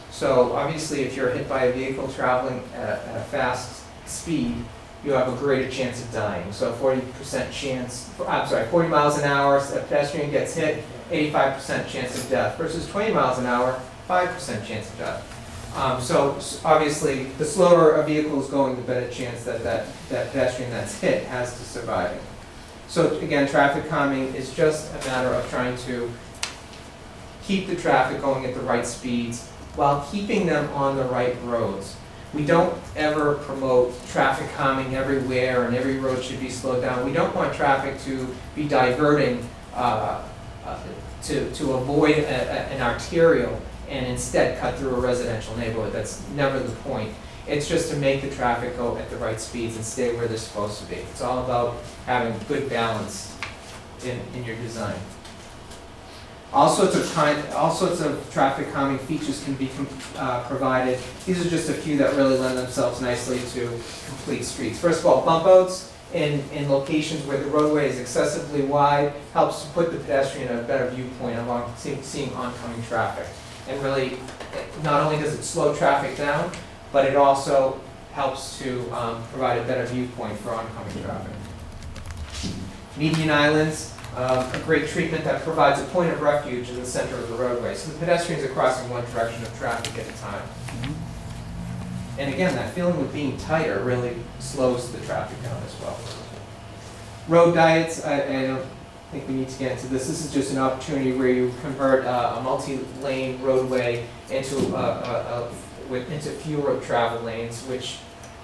So obviously, if you're hit by a vehicle traveling at a fast speed, you have a greater chance of dying. So 40% chance, 40 miles an hour, a pedestrian gets hit, 85% chance of death, versus 20 miles an hour, 5% chance of death. So obviously, the slower a vehicle is going, the better chance that pedestrian that's hit has to surviving. So again, traffic calming is just a matter of trying to keep the traffic going at the right speeds while keeping them on the right roads. We don't ever promote traffic calming everywhere and every road should be slowed down. We don't want traffic to be diverting to avoid an arterial and instead cut through a residential neighborhood. That's never the point. It's just to make the traffic go at the right speeds and stay where they're supposed to be. It's all about having good balance in your design. All sorts of traffic calming features can be provided. These are just a few that really lend themselves nicely to complete streets. First of all, bump outs in locations where the roadway is excessively wide helps to put the pedestrian in a better viewpoint along seeing oncoming traffic. And really, not only does it slow traffic down, but it also helps to provide a better viewpoint for oncoming traffic. Median islands, a great treatment that provides a point of refuge in the center of the roadway. So the pedestrians are crossing one direction of traffic at a time. And again, that feeling of being tighter really slows the traffic down as well. Road diets, I don't think we need to get into this. This is just an opportunity where you convert a multi-lane roadway into into fewer travel lanes, which,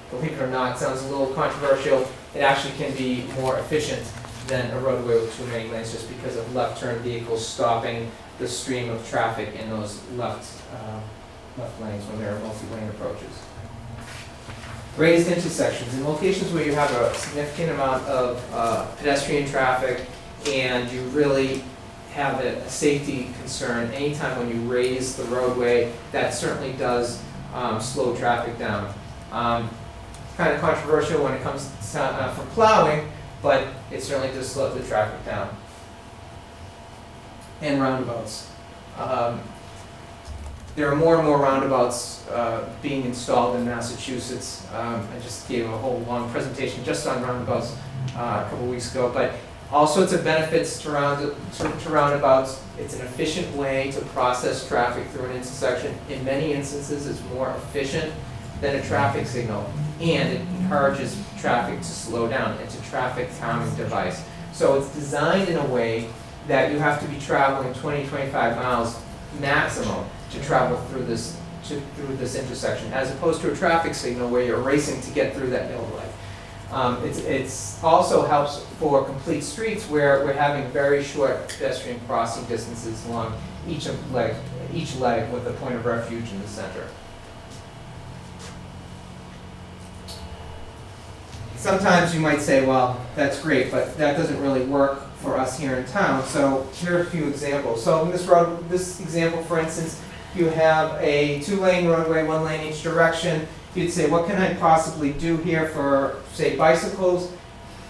believe it or not, sounds a little controversial. It actually can be more efficient than a roadway with too many lanes, just because of left turn vehicles stopping the stream of traffic in those left lanes when there are multi-lane approaches. Raised intersections. In locations where you have a significant amount of pedestrian traffic and you really have a safety concern, anytime when you raise the roadway, that certainly does slow traffic down. Kind of controversial when it comes to, for plowing, but it certainly does slow the traffic down. And roundabouts. There are more and more roundabouts being installed in Massachusetts. I just gave a whole long presentation just on roundabouts a couple weeks ago, but all sorts of benefits to roundabouts. It's an efficient way to process traffic through an intersection. In many instances, it's more efficient than a traffic signal, and it encourages traffic to slow down. It's a traffic calming device. So it's designed in a way that you have to be traveling 20, 25 miles maximum to travel through this intersection, as opposed to a traffic signal where you're racing to get through that middle light. It's also helps for complete streets where we're having very short pedestrian crossing distances along each leg with a point of refuge in the center. Sometimes you might say, well, that's great, but that doesn't really work for us here in town. So here are a few examples. So in this example, for instance, you have a 2-lane roadway, 1 lane each direction. You'd say, what can I possibly do here for, say, bicycles?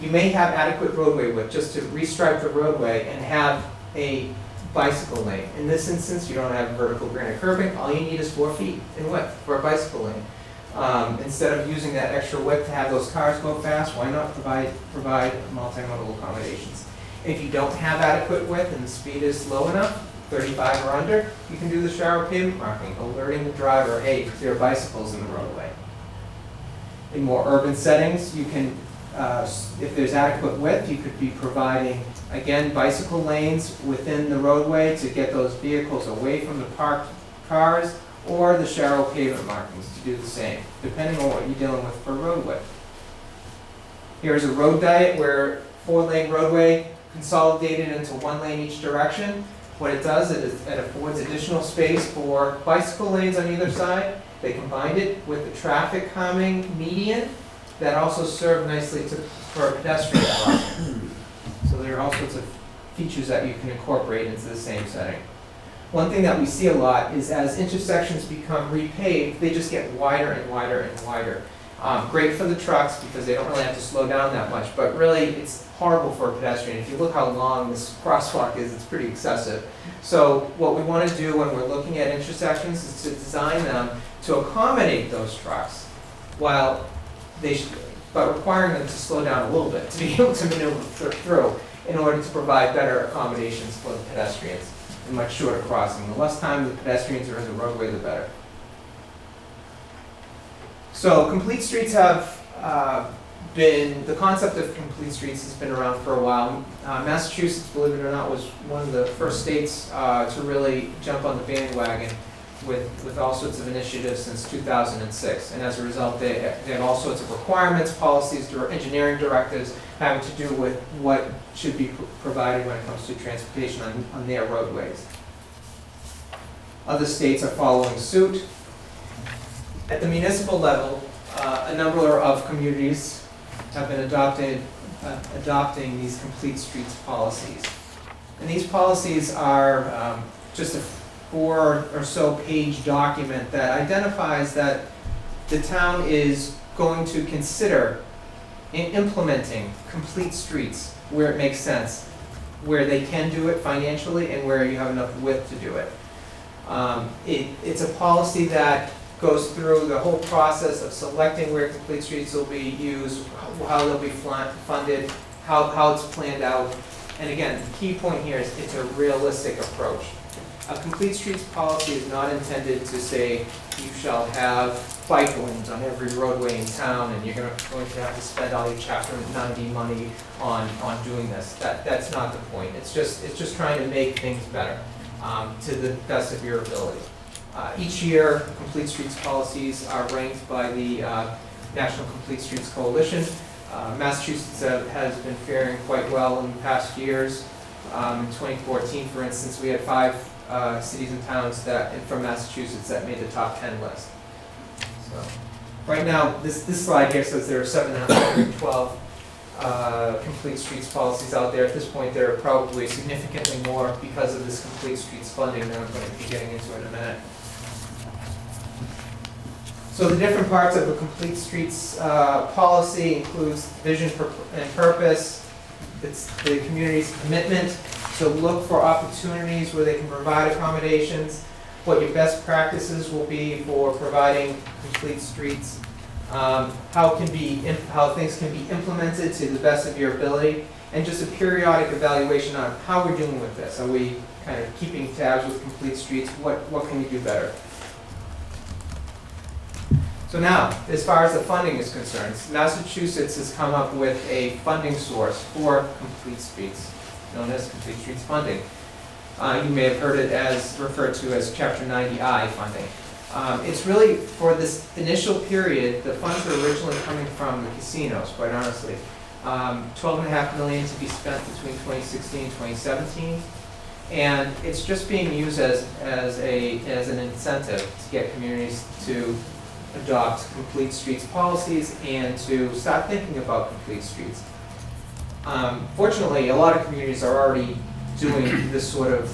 You may have adequate roadway width just to restripe the roadway and have a bicycle lane. In this instance, you don't have vertical granite curbing. All you need is 4 feet in width for a bicycle lane. Instead of using that extra width to have those cars go fast, why not provide multimodal accommodations? If you don't have adequate width and the speed is slow enough, 35 or under, you can do the shallow pavement marking, alerting the driver, hey, there are bicycles in the roadway. In more urban settings, you can, if there's adequate width, you could be providing, again, bicycle lanes within the roadway to get those vehicles away from the parked cars, or the shallow pavement markings to do the same, depending on what you're dealing with for road width. Here's a road diet where 4-lane roadway consolidated into 1 lane each direction. What it does is it affords additional space for bicycle lanes on either side, They combined it with the traffic calming median that also served nicely for pedestrian crossing. So there are all sorts of features that you can incorporate into the same setting. One thing that we see a lot is as intersections become repaved, they just get wider and wider and wider. Great for the trucks because they don't really have to slow down that much, but really it's horrible for a pedestrian. If you look how long this crosswalk is, it's pretty excessive. So what we want to do when we're looking at intersections is to design them to accommodate those trucks, while but requiring them to slow down a little bit to be able to maneuver through in order to provide better accommodations for the pedestrians and much shorter crossing. The less time the pedestrians are in the roadway, the better. So complete streets have the concept of complete streets has been around for a while. Massachusetts, believe it or not, was one of the first states to really jump on the bandwagon with all sorts of initiatives since 2006. And as a result, they have all sorts of requirements, policies, engineering directives having to do with what should be provided when it comes to transportation on their roadways. Other states are following suit. At the municipal level, a number of communities have been adopting these complete streets policies. And these policies are just a 4 or so page document that identifies that the town is going to consider implementing complete streets where it makes sense, where they can do it financially and where you have enough width to do it. It's a policy that goes through the whole process of selecting where complete streets will be used, how they'll be funded, how it's planned out. And again, the key point here is it's a realistic approach. A complete streets policy is not intended to say you shall have bike lanes on every roadway in town and you're going to have to spend all your Chapter 90 money on doing this. That's not the point. It's just trying to make things better to the best of your ability. Each year, complete streets policies are ranked by the National Complete Streets Coalition. Massachusetts has been faring quite well in the past years. In 2014, for instance, we had 5 cities and towns from Massachusetts that made the top 10 list. So, right now, this slide here says there are 712 complete streets policies out there. At this point, there are probably significantly more because of this complete streets funding that I'm going to be getting into in a minute. So the different parts of a complete streets policy includes vision and purpose. It's the community's commitment to look for opportunities where they can provide accommodations, what your best practices will be for providing complete streets, how things can be implemented to the best of your ability, and just a periodic evaluation on how we're doing with this. Are we kind of keeping tabs with complete streets? What can we do better? So now, as far as the funding is concerned, Massachusetts has come up with a funding source for complete streets, known as complete streets funding. You may have heard it referred to as Chapter 90I funding. It's really, for this initial period, the funds were originally coming from the casinos, quite honestly. $12.5 million to be spent between 2016 and 2017. And it's just being used as an incentive to get communities to adopt complete streets policies and to start thinking about complete streets. Fortunately, a lot of communities are already doing this sort of,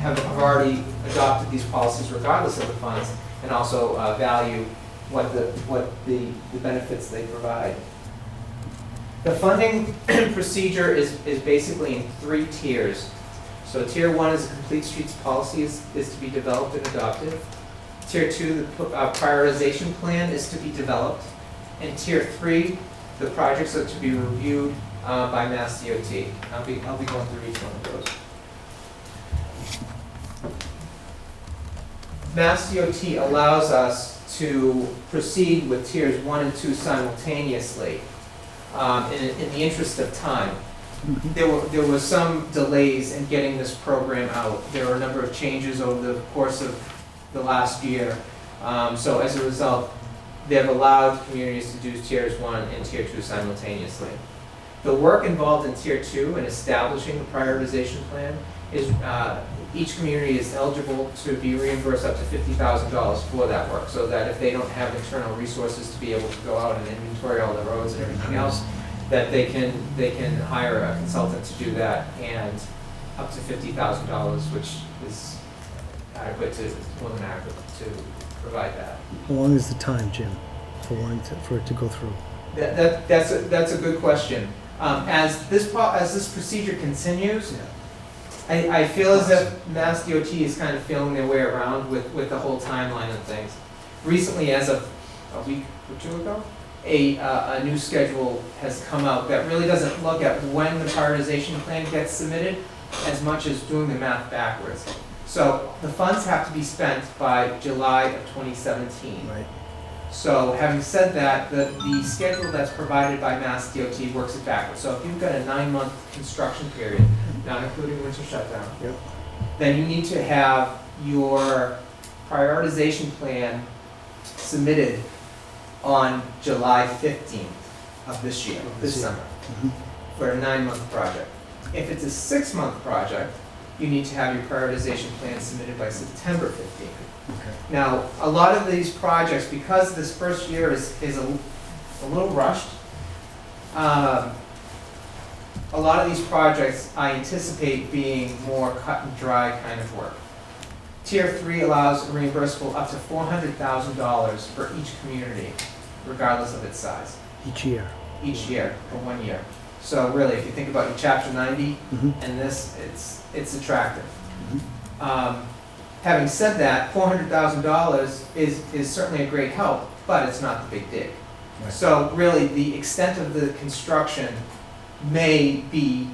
have already adopted these policies regardless of the funds, and also value what the benefits they provide. The funding procedure is basically in 3 tiers. So tier 1 is a complete streets policy is to be developed and adopted. Tier 2, the prioritization plan is to be developed. And Tier 3, the projects are to be reviewed by Mass DOT. I'll be going through each one of those. Mass DOT allows us to proceed with Tiers 1 and 2 simultaneously in the interest of time. There were some delays in getting this program out. There were a number of changes over the course of the last year. So as a result, they've allowed communities to do Tiers 1 and Tier 2 simultaneously. The work involved in Tier 2 in establishing the prioritization plan is, each community is eligible to be reimbursed up to $50,000 for that work, so that if they don't have internal resources to be able to go out and inventory all the roads and everything else, that they can hire a consultant to do that, and up to $50,000, which is adequate to, more than adequate to provide that. How long is the time, Jim, for it to go through? That's a good question. As this procedure continues, I feel as if Mass DOT is kind of feeling their way around with the whole timeline of things. Recently, as of a week or two ago, a new schedule has come out that really doesn't look at when the prioritization plan gets submitted as much as doing the math backwards. So the funds have to be spent by July of 2017. Right. So having said that, the schedule that's provided by Mass DOT works it backwards. So if you've got a 9-month construction period, not including winter shutdown, Yep. then you need to have your prioritization plan submitted on July 15th of this year, this summer, for a 9-month project. If it's a 6-month project, you need to have your prioritization plan submitted by September 15th. Okay. Now, a lot of these projects, because this first year is a little rushed, a lot of these projects I anticipate being more cut and dry kind of work. Tier 3 allows a reimbursable up to $400,000 for each community, regardless of its size, Each year. each year for 1 year. So really, if you think about your Chapter 90 Mhm. and this, it's attractive. Having said that, $400,000 is certainly a great help, but it's not the big dig. Right. So really, the extent of the construction may be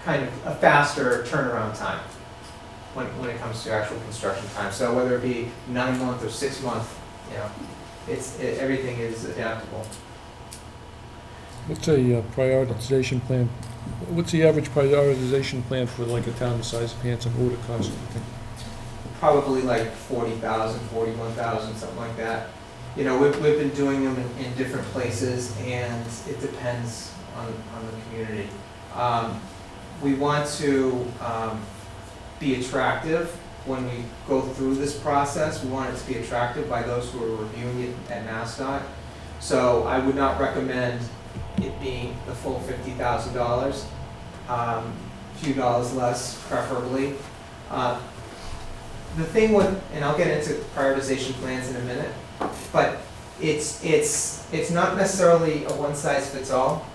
kind of a faster turnaround time when it comes to actual construction time. So whether it be 9-month or 6-month, you know, everything is adaptable. What's a prioritization plan? What's the average prioritization plan for like a town the size of Hanson? What would it cost, you think? Probably like 40,000, 41,000, something like that. You know, we've been doing them in different places, and it depends on the community. We want to be attractive when we go through this process. We want it to be attractive by those who are reviewing it at MassDOT. So I would not recommend it being the full $50,000, a few dollars less preferably. The thing with, and I'll get into prioritization plans in a minute, but it's not necessarily a one-size-fits-all.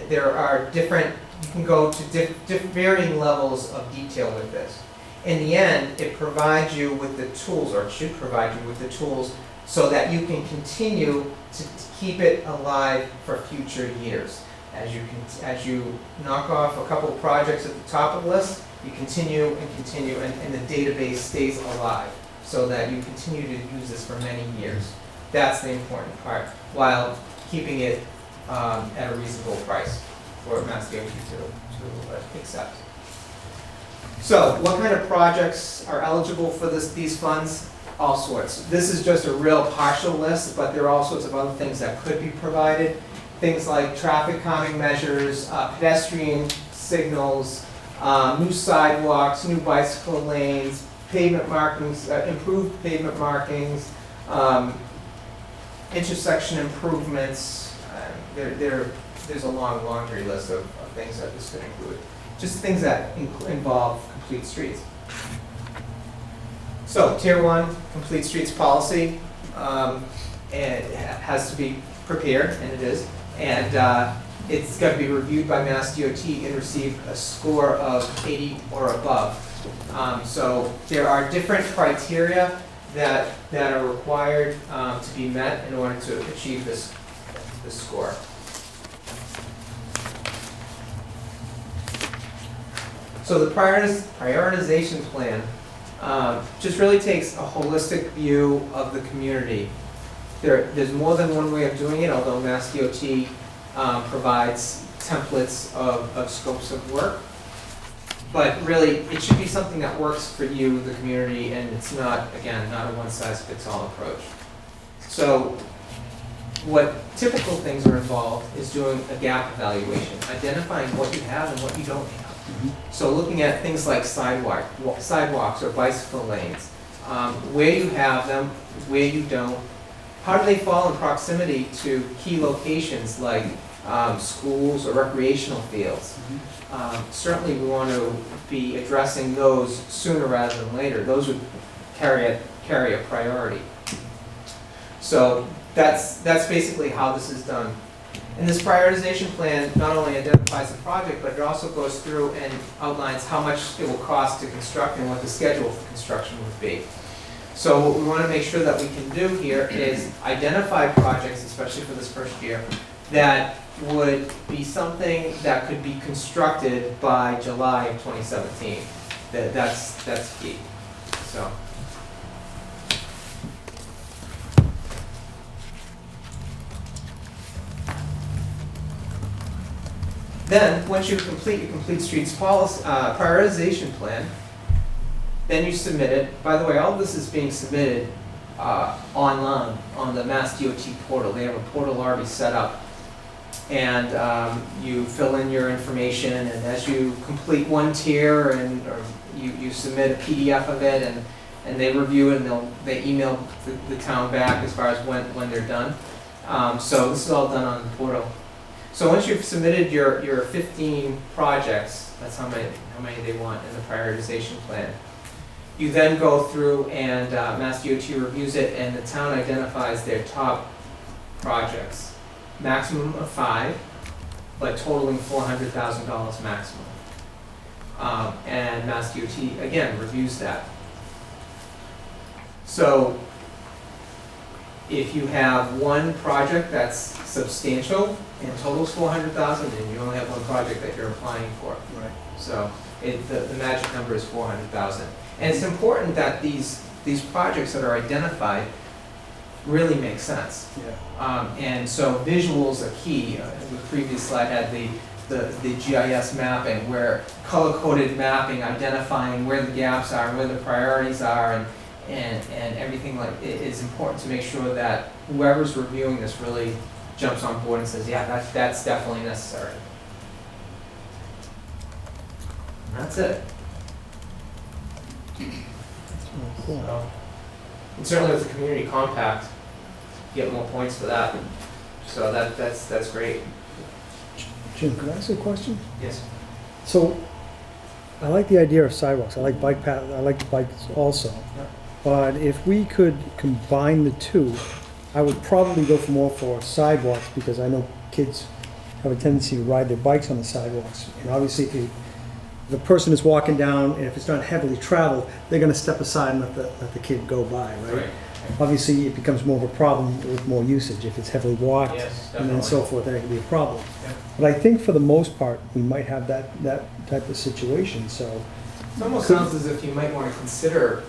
There are different, you can go to varying levels of detail with this. In the end, it provides you with the tools, or it should provide you with the tools, so that you can continue to keep it alive for future years. As you knock off a couple of projects at the top of the list, you continue and continue, and the database stays alive, so that you continue to use this for many years. That's the important part, while keeping it at a reasonable price for Mass DOT to accept. So, what kind of projects are eligible for these funds? All sorts. This is just a real partial list, but there are all sorts of other things that could be provided. Things like traffic calming measures, pedestrian signals, new sidewalks, new bicycle lanes, pavement markings, improved pavement markings, intersection improvements. There's a long laundry list of things that this could include. Just things that involve complete streets. So, Tier 1, complete streets policy, and it has to be prepared, and it is. And it's got to be reviewed by Mass DOT and receive a score of 80 or above. So there are different criteria that are required to be met in order to achieve this score. So the prioritization plan just really takes a holistic view of the community. There's more than one way of doing it, although Mass DOT provides templates of scopes of work. But really, it should be something that works for you, the community, and it's not, again, not a one-size-fits-all approach. So what typical things are involved is doing a gap evaluation, identifying what you have and what you don't have. So looking at things like sidewalks or bicycle lanes, where you have them, where you don't, how do they fall in proximity to key locations like schools or recreational fields? Certainly we want to be addressing those sooner rather than later. Those would carry a priority. So that's basically how this is done. And this prioritization plan not only identifies the project, but it also goes through and outlines how much it will cost to construct and what the schedule for construction would be. So what we want to make sure that we can do here is identify projects, especially for this first year, that would be something that could be constructed by July of 2017. That's key. So. Then, once you complete your complete streets policy, prioritization plan, then you submit it. By the way, all of this is being submitted online on the Mass DOT portal. They have a portal already set up. And you fill in your information, and as you complete one tier, or you submit a PDF of it, and they review it, and they email the town back as far as when they're done. So this is all done on the portal. So once you've submitted your 15 projects, that's how many they want in the prioritization plan. You then go through and Mass DOT reviews it, and the town identifies their top projects. Maximum of 5, but totaling $400,000 maximum. And Mass DOT, again, reviews that. So if you have one project that's substantial and totals $400,000, and you only have one project that you're applying for. Right. So the magic number is $400,000. And it's important that these projects that are identified really make sense. Yeah. And so visuals are key. The previous slide had the GIS mapping, where color-coded mapping, identifying where the gaps are, where the priorities are, and everything like it is important to make sure that whoever's reviewing this really jumps on board and says, yeah, that's definitely necessary. And that's it. Cool. So, and certainly with the community compact, you get more points for that. So that's great. Jim, could I ask you a question? Yes. So, I like the idea of sidewalks, I like bike path, I like the bikes also. Yeah. But if we could combine the two, I would probably go more for sidewalks, because I know kids have a tendency to ride their bikes on the sidewalks. And obviously, if the person is walking down, and if it's not heavily traveled, they're gonna step aside and let the kid go by, right? Right. Obviously, it becomes more of a problem with more usage. If it's heavily walked Yes, and then so definitely. forth, then it can be a problem. Yeah. But I think for the most part, we might have that type of situation, so. It almost sounds as if you might want to consider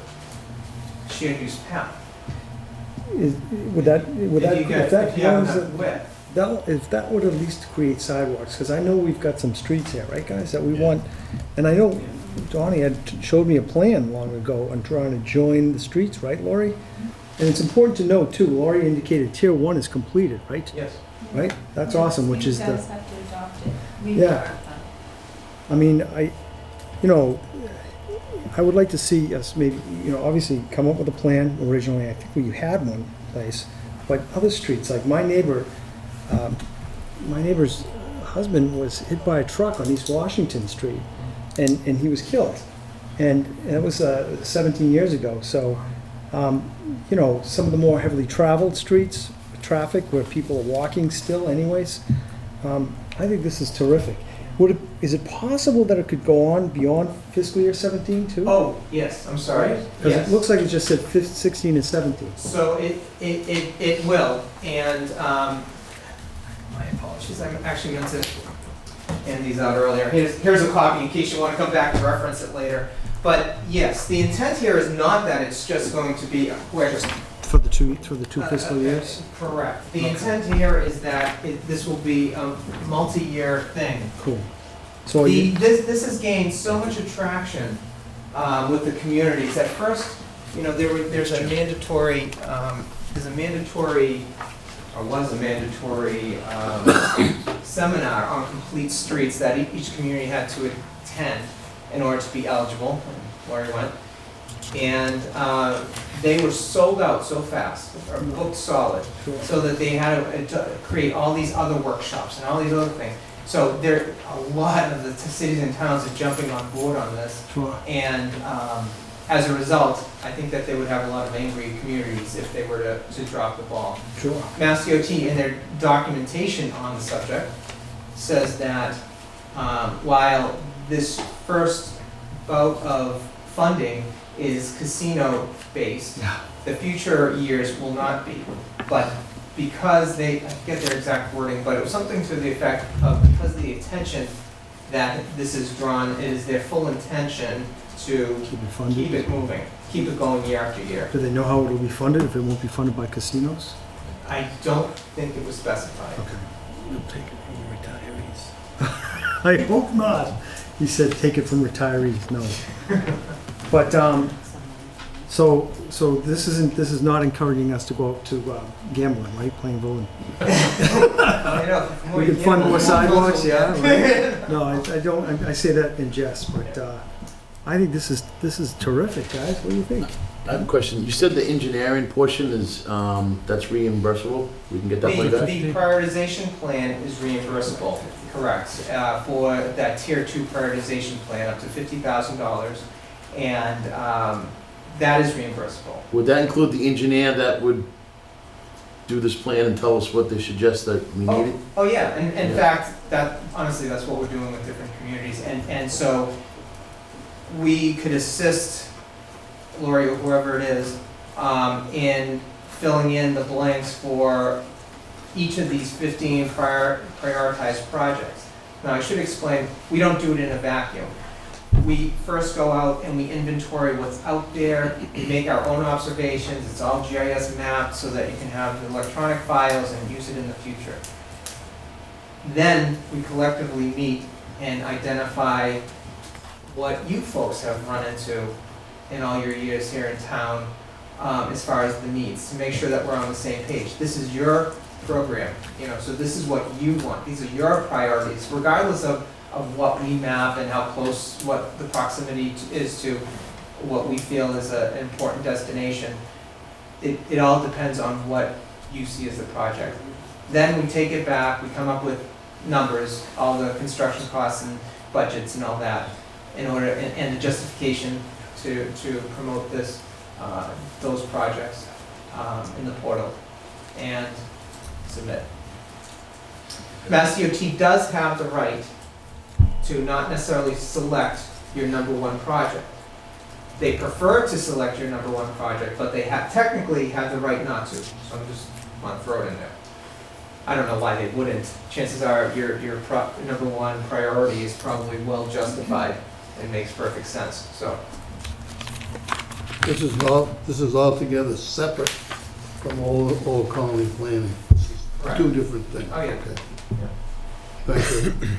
shared use path. Would that, If you have enough width. if that would at least create sidewalks, because I know we've got some streets here, right, guys, that we want, and I know Donnie had showed me a plan long ago on trying to join the streets, right, Lori? And it's important to know too, Lori indicated tier 1 is completed, right? Yes. Right? That's awesome, which is You the, guys have to adopt it. We Yeah. adopt that. I mean, I would like to see us maybe, obviously come up with a plan. Originally, I think we had one place, but other streets, like my neighbor's husband was hit by a truck on East Washington Street, and he was killed. And that was 17 years ago. So, some of the more heavily traveled streets, traffic where people are walking still anyways, I think this is terrific. Is it possible that it could go on beyond fiscal year 17 too? Oh, yes, I'm sorry. Because Yes. it looks like it just said 16 and 17. So it will, and my apologies, I actually meant to hand these out earlier. Here's a copy in case you want to come back and reference it later. But yes, the intent here is not that it's just going to be a quick. For the two fiscal years? Correct. The intent here is that this will be a multi-year thing. Cool. So This has gained so much attraction with the communities. At first, there's a mandatory, or was a mandatory seminar on complete streets that each community had to attend in order to be eligible, and Lori went. And they were sold out so fast, or booked solid, so that they had to create all these other workshops and all these other things. So there, a lot of the cities and towns are jumping on board on this. Sure. And as a result, I think that they would have a lot of angry communities if they were to drop the ball. Sure. Mass DOT, in their documentation on the subject, says that while this first bout of funding is casino-based, the future years will not be. But because I forget their exact wording, but it was something to the effect of, because of the attention that this is drawn, it is their full intention to Keep it funded. keep it moving, keep it going year after year. Do they know how it'll be funded, if it won't be funded by casinos? I don't think it was specified. Okay. They'll take it from the retirees. I hope not. He said, take it from retirees, no. But, so this is not encouraging us to go out to gambling, right, playing bowling? I know, the more We you can fund gamble, more the sidewalks, puzzle. yeah, right? No, I don't, I say that in jest, but I think this is terrific, guys. What do you think? I have a question. You said the engineering portion is, that's reimbursable? We can get that money back? The prioritization plan is reimbursable, correct, for that tier 2 prioritization plan, up to $50,000, and that is reimbursable. Would that include the engineer that would do this plan and tell us what they suggest that we needed? Oh, yeah, and in Yeah. fact, honestly, that's what we're doing with different communities, and so we could assist Lori or whoever it is in filling in the blanks for each of these 15 prioritized projects. Now, I should explain, we don't do it in a vacuum. We first go out and we inventory what's out there, we make our own observations, it's all GIS mapped so that you can have the electronic files and use it in the future. Then we collectively meet and identify what you folks have run into in all your years here in town as far as the needs, to make sure that we're on the same page. This is your program, so this is what you want. These are your priorities, regardless of what we map and how close, what the proximity is to what we feel is an important destination. It all depends on what you see as the project. Then we take it back, we come up with numbers, all the construction costs and budgets and all that, in order, and the justification to promote those projects in the portal and submit. Mass DOT does have the right to not necessarily select your number one project. They prefer to select your number one project, but they technically have the right not to. So I'm just want to throw it in there. I don't know why they wouldn't. Chances are your number one priority is probably well justified and makes perfect sense. So This is altogether separate from Old Colony planning. This is Correct. two different things. Oh, yeah. Okay. Yeah. Thank you.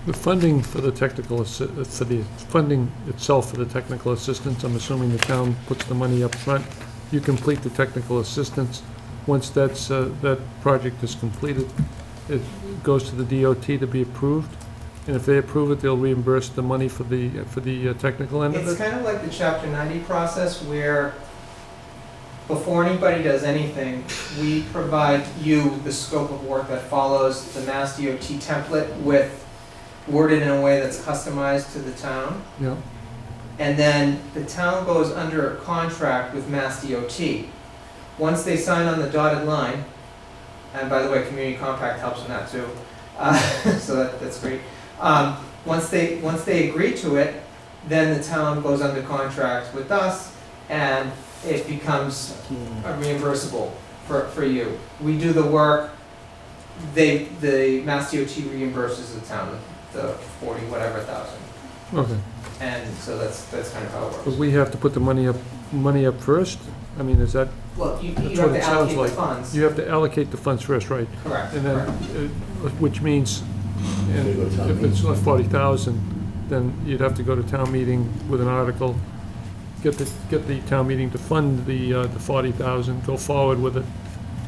The funding for the technical, for the funding itself for the technical assistance, I'm assuming the town puts the money up front. You complete the technical assistance. Once that project is completed, it goes to the DOT to be approved. And if they approve it, they'll reimburse the money for the technical end of It's it? kind of like the Chapter 90 process where before anybody does anything, we provide you the scope of work that follows the Mass DOT template worded in a way that's customized to the town. Yeah. And then the town goes under a contract with Mass DOT. Once they sign on the dotted line, and by the way, Community Compact helps in that too, so that's great. Once they agree to it, then the town goes under contract with us, and it becomes reimbursable for you. We do the work, the Mass DOT reimburses the town the 40 whatever thousand, Okay. and so that's kind of how it But works. we have to put the money up first? I mean, is that, Well, you That's have what to it sounds allocate the like. funds. you have to allocate the funds first, right? Correct. And then, correct. which means, and Gotta go to town if it's not 40,000, then you'd have to go to town meeting with an article, get the town meeting to fund the 40,000, go forward with it,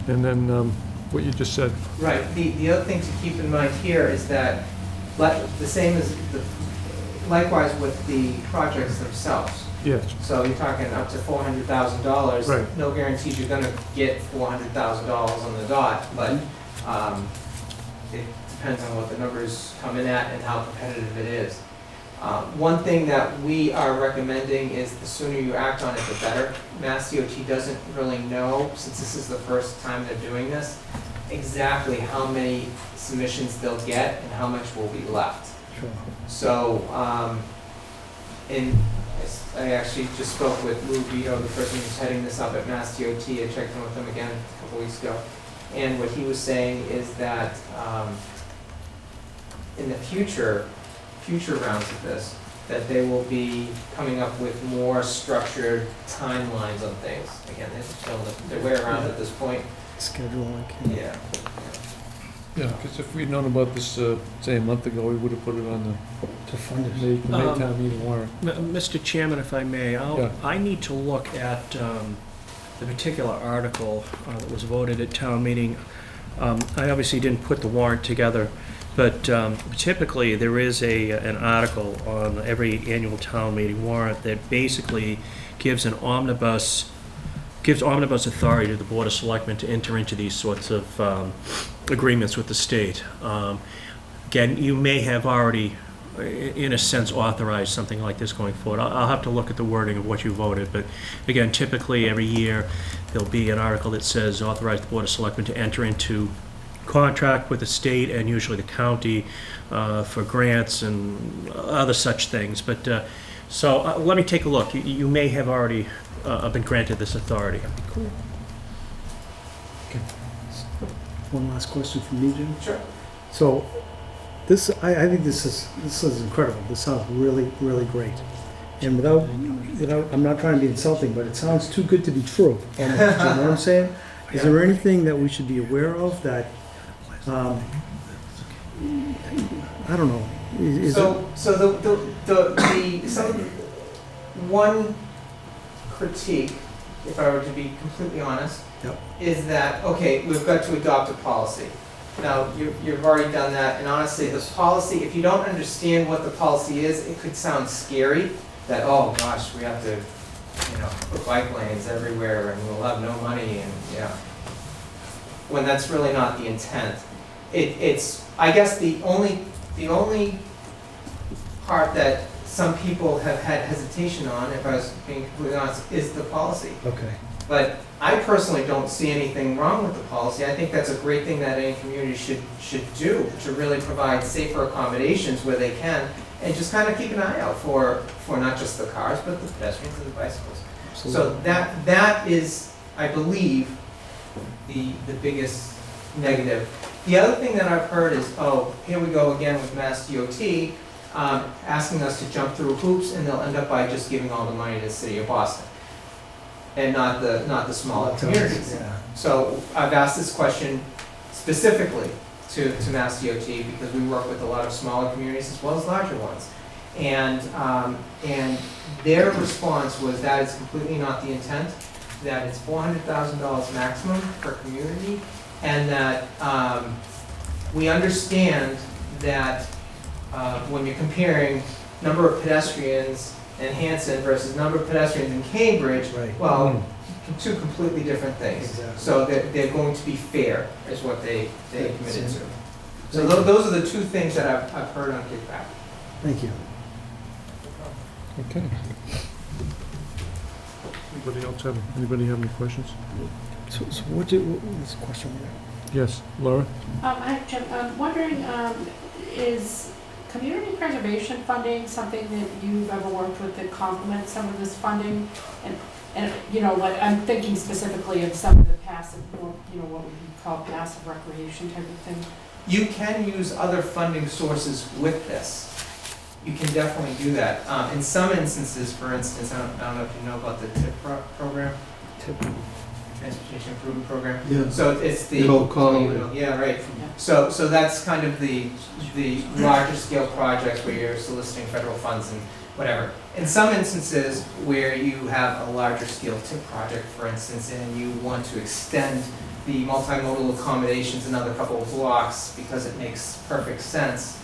and then what you just said. Right, the other thing to keep in mind here is that, the same as, likewise with the projects themselves. Yes. So you're talking up to $400,000. Right. No guarantees you're gonna get $400,000 on the dot, but it depends on what the numbers come in at and how competitive it is. One thing that we are recommending is the sooner you act on it, the better. Mass DOT doesn't really know, since this is the first time they're doing this, exactly how many submissions they'll get and how much will be left. Sure. So, I actually just spoke with Lou Vito, the person who's heading this up at Mass DOT. I checked in with him again a couple weeks ago. And what he was saying is that in the future rounds of this, that they will be coming up with more structured timelines on things. Again, they have to build their way around at this point. Schedule, like. Yeah. Yeah, because if we'd known about this, say, a month ago, we would have put it on To fund it. the May town meeting warrant. Mr. Chairman, if I may, Yeah. I need to look at the particular article that was voted at town meeting. I obviously didn't put the warrant together, but typically there is an article on every annual town meeting warrant that basically gives omnibus authority to the Board of Selectmen to enter into these sorts of agreements with the state. Again, you may have already, in a sense, authorized something like this going forward. I'll have to look at the wording of what you voted, but again, typically every year there'll be an article that says authorize the Board of Selectmen to enter into contract with the state and usually the county for grants and other such things. But so let me take a look. You may have already been granted this authority. Cool. Okay. One last question from me, Jim. Sure. So, I think this is incredible. This sounds really, really great. And without, I'm not trying to be insulting, but it sounds too good to be true. Almost, you know what I'm saying? Is there anything that we should be aware of that, I don't know. One critique, if I were to be completely honest, Yep. is that, okay, we've got to adopt a policy. Now, you've already done that, and honestly, this policy, if you don't understand what the policy is, it could sound scary, that, oh gosh, we have to, put bike lanes everywhere, and we'll have no money, and, when that's really not the intent. It's, I guess the only part that some people have had hesitation on, if I was being completely honest, is the policy. Okay. But I personally don't see anything wrong with the policy. I think that's a great thing that any community should do, to really provide safer accommodations where they can, and just kind of keep an eye out for not just the cars, but the pedestrians and the bicycles. Absolutely. So that is, I believe, the biggest negative. The other thing that I've heard is, oh, here we go again with Mass DOT, asking us to jump through hoops, and they'll end up by just giving all the money to the city of Boston, and not the smaller communities. Yeah. So I've asked this question specifically to Mass DOT, because we work with a lot of smaller communities as well as larger ones. And their response was that is completely not the intent, that it's $400,000 maximum per community, and that we understand that when you're comparing number of pedestrians in Hanson versus number of pedestrians in Cambridge, Right. well, two completely different things. Exactly. So they're going to be fair, is what they committed to. So those are the two things that I've heard on kickback. Thank you. Okay. Anybody have any questions? So this question here. Yes, Laura? Hi, Jim. I'm wondering, is community preservation funding something that you've ever worked with that complements some of this funding? And like, I'm thinking specifically of some of the passive, what would be called passive recreation type of thing. You can use other funding sources with this. You can definitely do that. In some instances, for instance, I don't know if you know about the TIP program. Tip. Transportation Improvement Program. Yeah. So it's the. The old Connolly. Yeah, right. Yeah. So that's kind of the larger scale projects where you're soliciting federal funds and whatever. In some instances where you have a larger scale TIP project, for instance, and you want to extend the multimodal accommodations another couple of blocks because it makes perfect sense,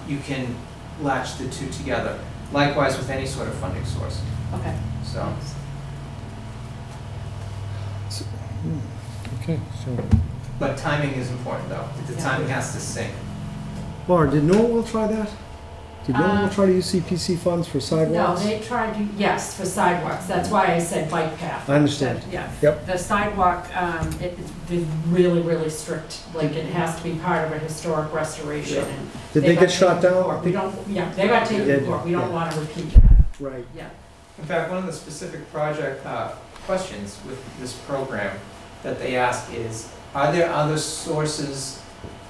you can latch the two together. Likewise with any sort of funding source, Okay. so. Okay, so, But timing is important though. The timing has to sync. Laura, did Norwell try that? Did Norwell try to use CPC funds for No, sidewalks? they tried to, yes, for sidewalks, that's why I said bike path. I understand. Yeah. Yep. The sidewalk, it is really, really strict, like it has to be part of a historic restoration. And Did they got get shot taken to down? court. We don't, yeah, they got taken They to did, court, we don't yeah. want to repeat that, Right. yeah. In fact, one of the specific project questions with this program that they ask is, are there other sources,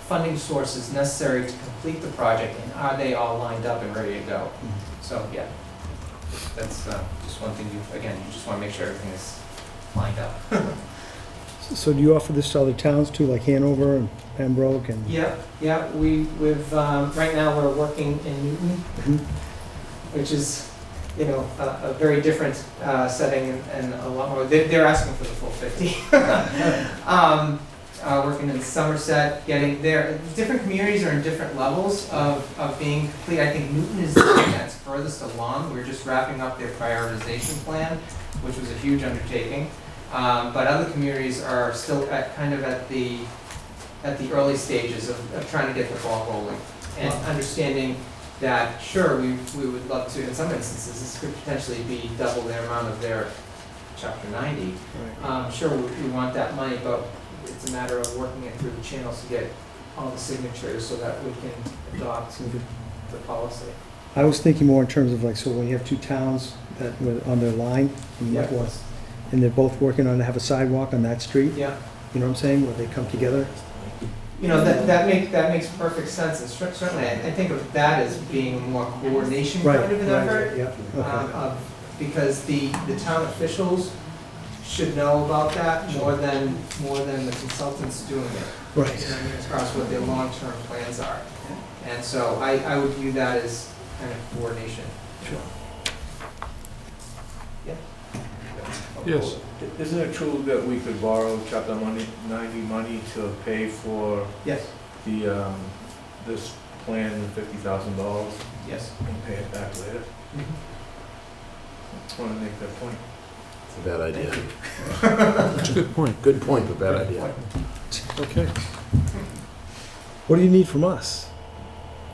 funding sources necessary to complete the project, and are they all lined up and ready to go? So, yeah, that's just one thing you just want to make sure everything is lined up. So do you offer this to other towns too, like Hanover and Pembroke and? Yeah, we've, right now we're working in Newton, Mhm. which is, you know, a very different setting and a lot more, they're asking for the full 50. Working in Somerset, getting there, different communities are in different levels of being complete. I think Newton is the one that's furthest along. We're just wrapping up their prioritization plan, which was a huge undertaking. But other communities are still at the early stages of trying to get the ball rolling and understanding that, sure, we would love to, in some instances, this could potentially be double the amount of their Chapter 90. Sure, we want that money, but it's a matter of working it through the channels to get all the signatures so that we can adopt the policy. I was thinking more in terms of like, so when you have two towns that were on their line, and Yeah. that was, and they're both working on to have a sidewalk on that street, Yeah. you know what I'm saying, where they come together? You know, that makes perfect sense, and certainly I think of that as being a more coordination Right, kind of an right, effort. yeah, okay. Because the town officials should know about that more than the consultants doing it. Right. You know, as far as what their long-term plans are. And so I would view that as kind of coordination. Sure. Yeah. yes, Isn't it true that we could borrow Chapter 90 money to pay for Yes, the, this plan, $50,000, yes. and pay it back later? Just want to make that point. It's a bad idea. that's a good point. Good point, but bad idea. Okay, What do you need from us?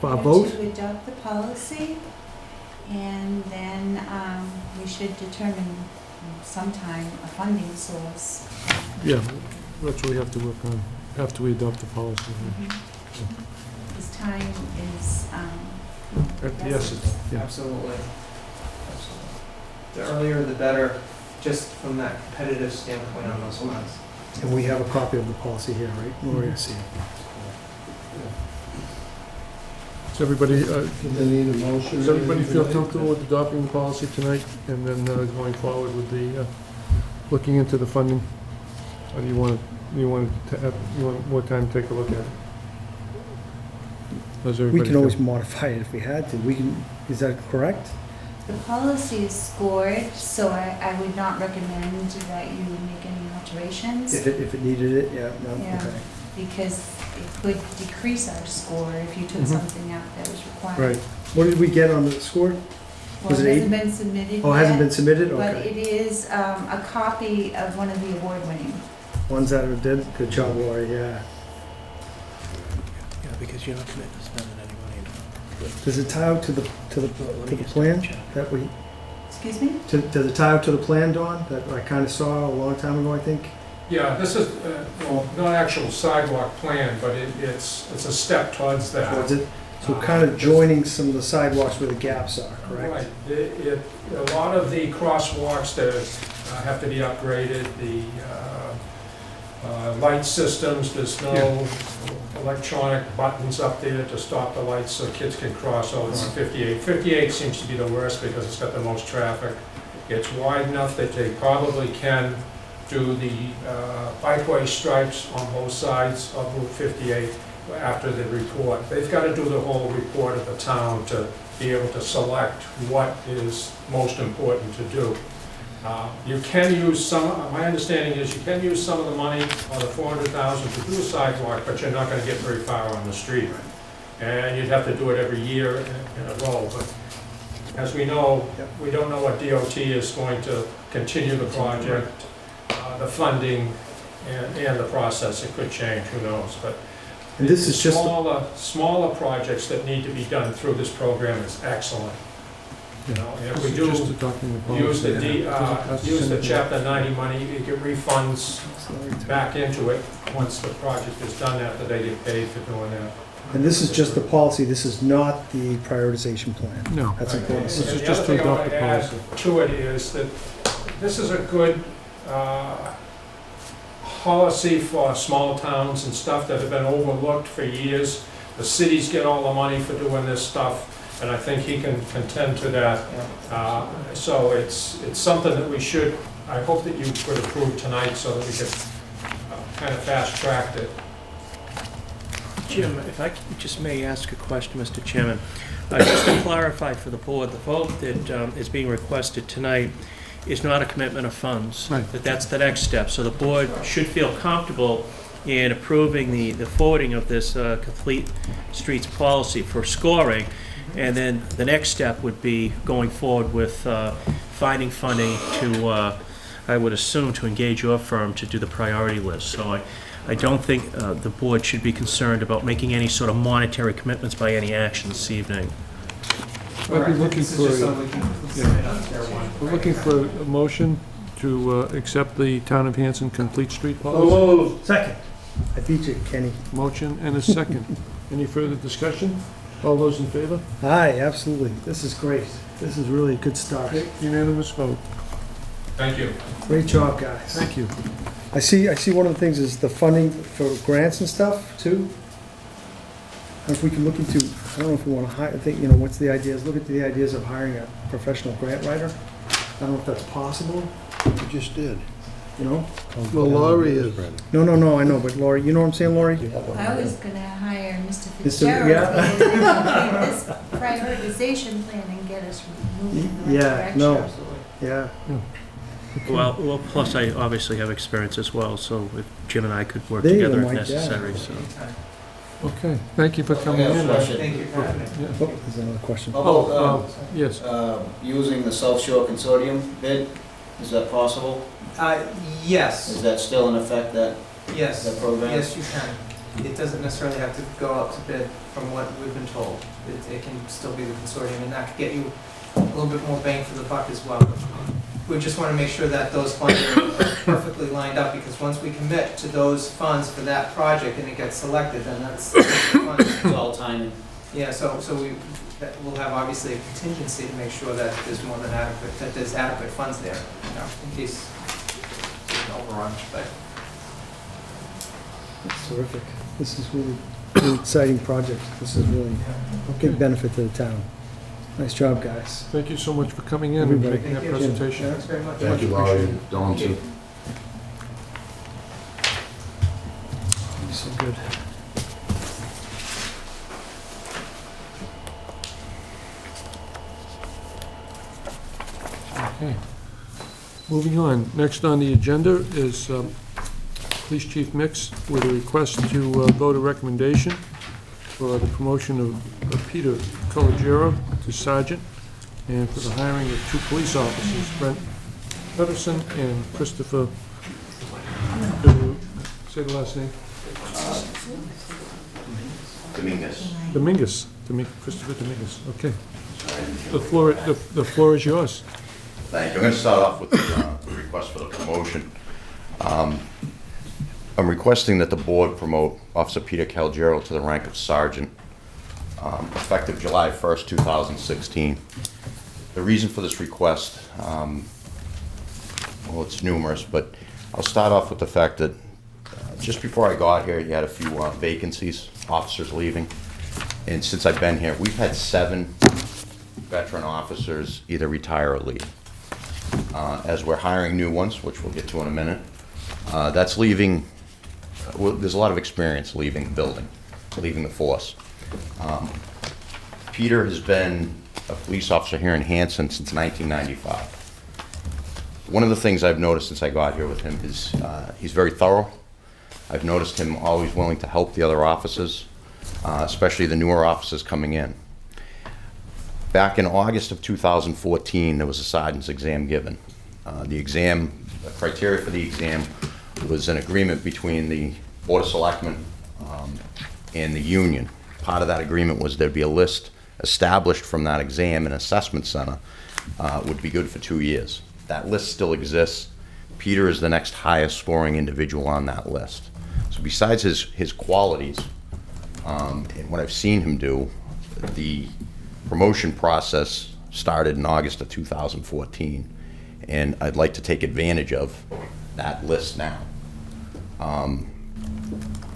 For a vote? To adopt the policy, and then we should determine sometime a funding source. yeah, that's what we have to work on, after we adopt the policy. This time is, Yes, it's- yeah. Absolutely. The earlier the better, just from that competitive standpoint on those funds. And we have a copy of the policy here, right? We're going to see it. Does everybody, Do they need a motion? does everybody feel comfortable with adopting the policy tonight, and then going forward with the, looking into the funding? Or do you want more time to take a look at it? Does We everybody can always feel- modify it if we had to. We can, is that correct? the policy is scored, so I would not recommend that you make any alterations. If it needed it, yeah, no, Yeah. okay. Because it could decrease our score if you took Mhm. something out that was required. Right. What did we get on the score? Well, Was it it hasn't been submitted Oh, it hasn't been yet, submitted? but Okay. it is a copy of one of the award-winning. Ones that are did, good job, Lori, yeah. Yeah, because you're not committed to spending any money. Does it tie out to the plan that we, Excuse me? does it tie out to the plan, Dawn, that I kind of saw a long time ago, I think? Yeah, this is, well, not actual sidewalk plan, but it's a step towards that. Towards it? So kind of joining some of the sidewalks where the gaps are, correct? Right. A lot of the crosswalks that have to be upgraded, the light systems, there's no electronic buttons up there to stop the lights so kids can cross over on 58. 58 seems to be the worst because it's got the most traffic. It's wide enough that they probably can do the bikeway stripes on both sides of Route 58 after the report. They've got to do the whole report of the town to be able to select what is most important to do. You can use some, my understanding is you can use some of the money, or the 400,000 to do a sidewalk, but you're not gonna get very far on the street. And you'd have to do it every year in a row, but as we know, we don't know what DOT is going to continue the project, the funding, and the process. It could change, who knows, but And this is just, smaller projects that need to be done through this program is excellent. You know, and if we do use the Chapter 90 money, you get refunds back into it once the project is done after they get paid for doing that. and this is just the policy, this is not the prioritization plan. No. That's important. This is just to adopt the policy. To it is that this is a good policy for small towns and stuff that have been overlooked for years. The cities get all the money for doing this stuff, and I think he can contend to that. So it's something that we should, I hope that you could approve tonight so that we could kind of fast track it. Jim, if I just may ask a question, Mr. Chairman. Just to clarify for the board, the vote that is being requested tonight is not a commitment of funds. Right. That's the next step. So the board should feel comfortable in approving the forwarding of this complete streets policy for scoring. And then the next step would be going forward with finding funding to, I would assume, to engage your firm to do the priority list. So I don't think the board should be concerned about making any sort of monetary commitments by any action this evening. I'd be looking This is for, just so we can submit on tier one. we're looking for a motion to accept the Town of Hanson complete street So policy. moved. Second. I beat you, Kenny. Motion and a second. Any further discussion? All those in favor? Aye, absolutely. This is great. This is really a good start. Unanimous vote. Thank you. Great job, guys. Thank you. I see one of the things is the funding for grants and stuff, too. If we can look into, I don't know if we want to hire, what's the ideas, look at the ideas of hiring a professional grant writer. I don't know if that's possible, You just did. you know? Well, Laurie is. No, I know, but Laurie, you know what I'm saying, Laurie? I was gonna hire Mr. Mr. Fitzgerald yeah. to complete this prioritization plan and get us moving in the right Yeah, direction. no. Yeah. Well, plus I obviously have experience as well, so if Jim and I could work There you together go, if Mike, yeah. necessary, so. Okay, thank you for coming in. Thank you. Yeah. Oh, there's another question. Yes. Using the South Shore Consortium bid, is that possible? Yes. Is that still in effect, that program? Yes, you can. It doesn't necessarily have to go out to bid from what we've been told. It can still be the consortium, and that could get you a little bit more bang for the buck as well. We just want to make sure that those funds are perfectly lined up, because once we commit to those funds for that project and it gets selected, then that's It's all timing. Yeah, so we'll have obviously a contingency to make sure that there's more than adequate, that there's adequate funds there, in case there's an overrun, but. That's terrific. This is really an exciting project. This is really a big benefit to the town. Nice job, guys. Thank you so much for coming in and Everybody. making that Thank you. presentation. Thanks very much. Thank you, Laurie, Dawn, too. So good. Okay. Moving on. Next on the agenda is Police Chief Mix with a request to vote a recommendation for the promotion of Peter Colagero to sergeant and for the hiring of 2 police officers, Brent Pedersen and Christopher, say the last name? Dominguez. Christopher Dominguez, okay. The floor is yours. Thank you. I'm going to start off with the request for the promotion. I'm requesting that the board promote Officer Peter Calgero to the rank of sergeant, effective July 1st, 2016. The reason for this request, well, it's numerous, but I'll start off with the fact that just before I got here, you had a few vacancies, officers leaving. And since I've been here, we've had 7 veteran officers either retire or leave. As we're hiring new ones, which we'll get to in a minute, that's leaving, well, there's a lot of experience leaving the building, leaving the force. Peter has been a police officer here in Hanson since 1995. One of the things I've noticed since I got here with him is he's very thorough. I've noticed him always willing to help the other officers, especially the newer officers coming in. Back in August of 2014, there was a sergeant's exam given. The criteria for the exam was an agreement between the Board of Selectmen and the union. Part of that agreement was there'd be a list established from that exam, an assessment center would be good for 2 years. That list still exists. Peter is the next highest scoring individual on that list. So besides his qualities and what I've seen him do, the promotion process started in August of 2014, and I'd like to take advantage of that list now.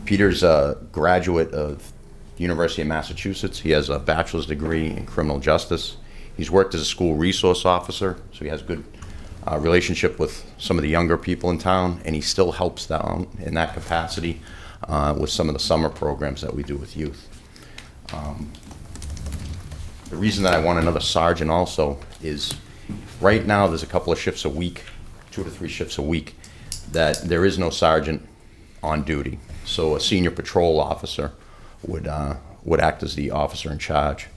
Peter's a graduate of the University of Massachusetts. He has a bachelor's degree in criminal justice. He's worked as a school resource officer, so he has good relationship with some of the younger people in town, and he still helps down in that capacity with some of the summer programs that we do with youth. The reason that I want another sergeant also is right now there's a couple of shifts a week, 2 to 3 shifts a week, that there is no sergeant on duty. So a senior patrol officer would act as the officer in charge.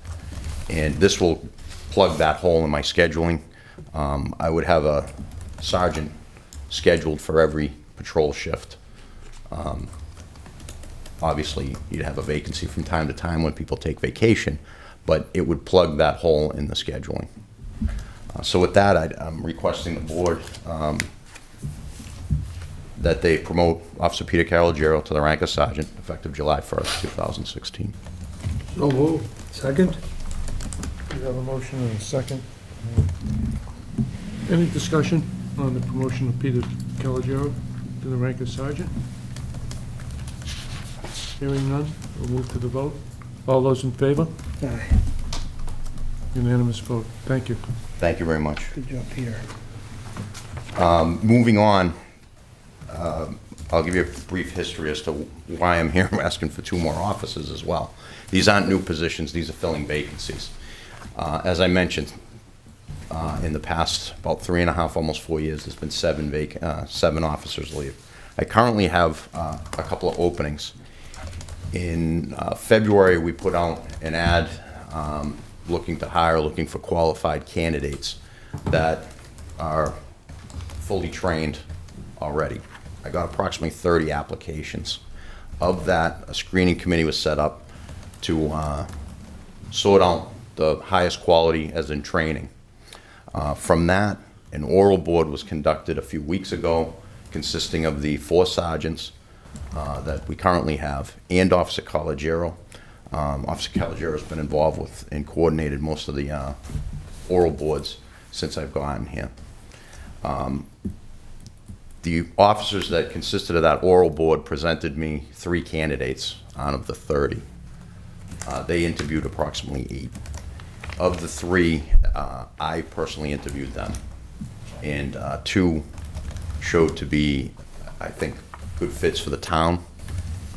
And this will plug that hole in my scheduling. I would have a sergeant scheduled for every patrol shift. Obviously, you'd have a vacancy from time to time when people take vacation, but it would plug that hole in the scheduling. So with that, I'm requesting the board that they promote Officer Peter Calogero to the rank of sergeant effective July 1st, 2016. So moved. Second? We have a motion and a second. Any discussion on the promotion of Peter Calogero to the rank of sergeant? Hearing none, we'll move to the vote. All those in favor? Aye. Unanimous vote. Thank you. Thank you very much. Good job, Peter. Moving on, I'll give you a brief history as to why I'm here asking for 2 more officers as well. These aren't new positions, these are filling vacancies. As I mentioned, in the past about 3.5, almost 4 years, there's been 7 officers leave. I currently have a couple of openings. In February, we put out an ad looking for qualified candidates that are fully trained already. I got approximately 30 applications. Of that, a screening committee was set up to sort out the highest quality as in training. From that, an oral board was conducted a few weeks ago consisting of the 4 sergeants that we currently have and Officer Calogero. Officer Calogero has been involved with and coordinated most of the oral boards since I've gotten here. The officers that consisted of that oral board presented me 3 candidates out of the 30. They interviewed approximately 8. Of the 3, I personally interviewed them, and 2 showed to be, I think, good fits for the town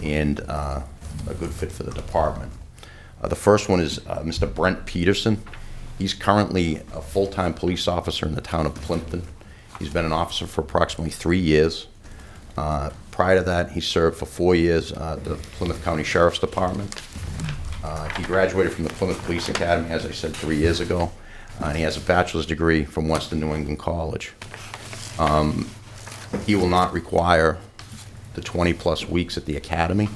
and a good fit for the department. The first one is Mr. Brent Peterson. He's currently a full-time police officer in the town of Plimpton. He's been an officer for approximately 3 years. Prior to that, he served for 4 years at the Plymouth County Sheriff's Department. He graduated from the Plymouth Police Academy, as I said, 3 years ago, and he has a bachelor's degree from Western New England College. He will not require the 20-plus weeks at the academy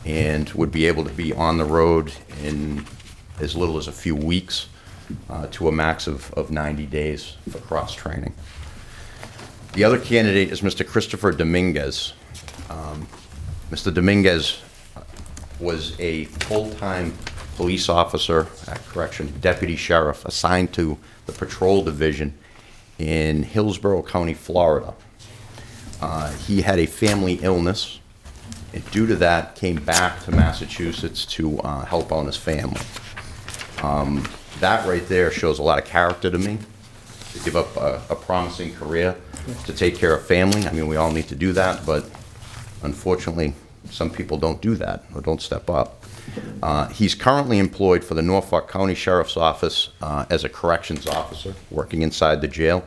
and would be able to be on the road in as little as a few weeks to a max of 90 days for cross-training. The other candidate is Mr. Christopher Dominguez. Mr. Dominguez was a full-time police officer deputy sheriff assigned to the patrol division in Hillsborough County, Florida. He had a family illness, and due to that came back to Massachusetts to help on his family. That right there shows a lot of character to me, to give up a promising career to take care of family. I mean, we all need to do that, but unfortunately, some people don't do that or don't step up. He's currently employed for the Norfolk County Sheriff's Office as a corrections officer, working inside the jail.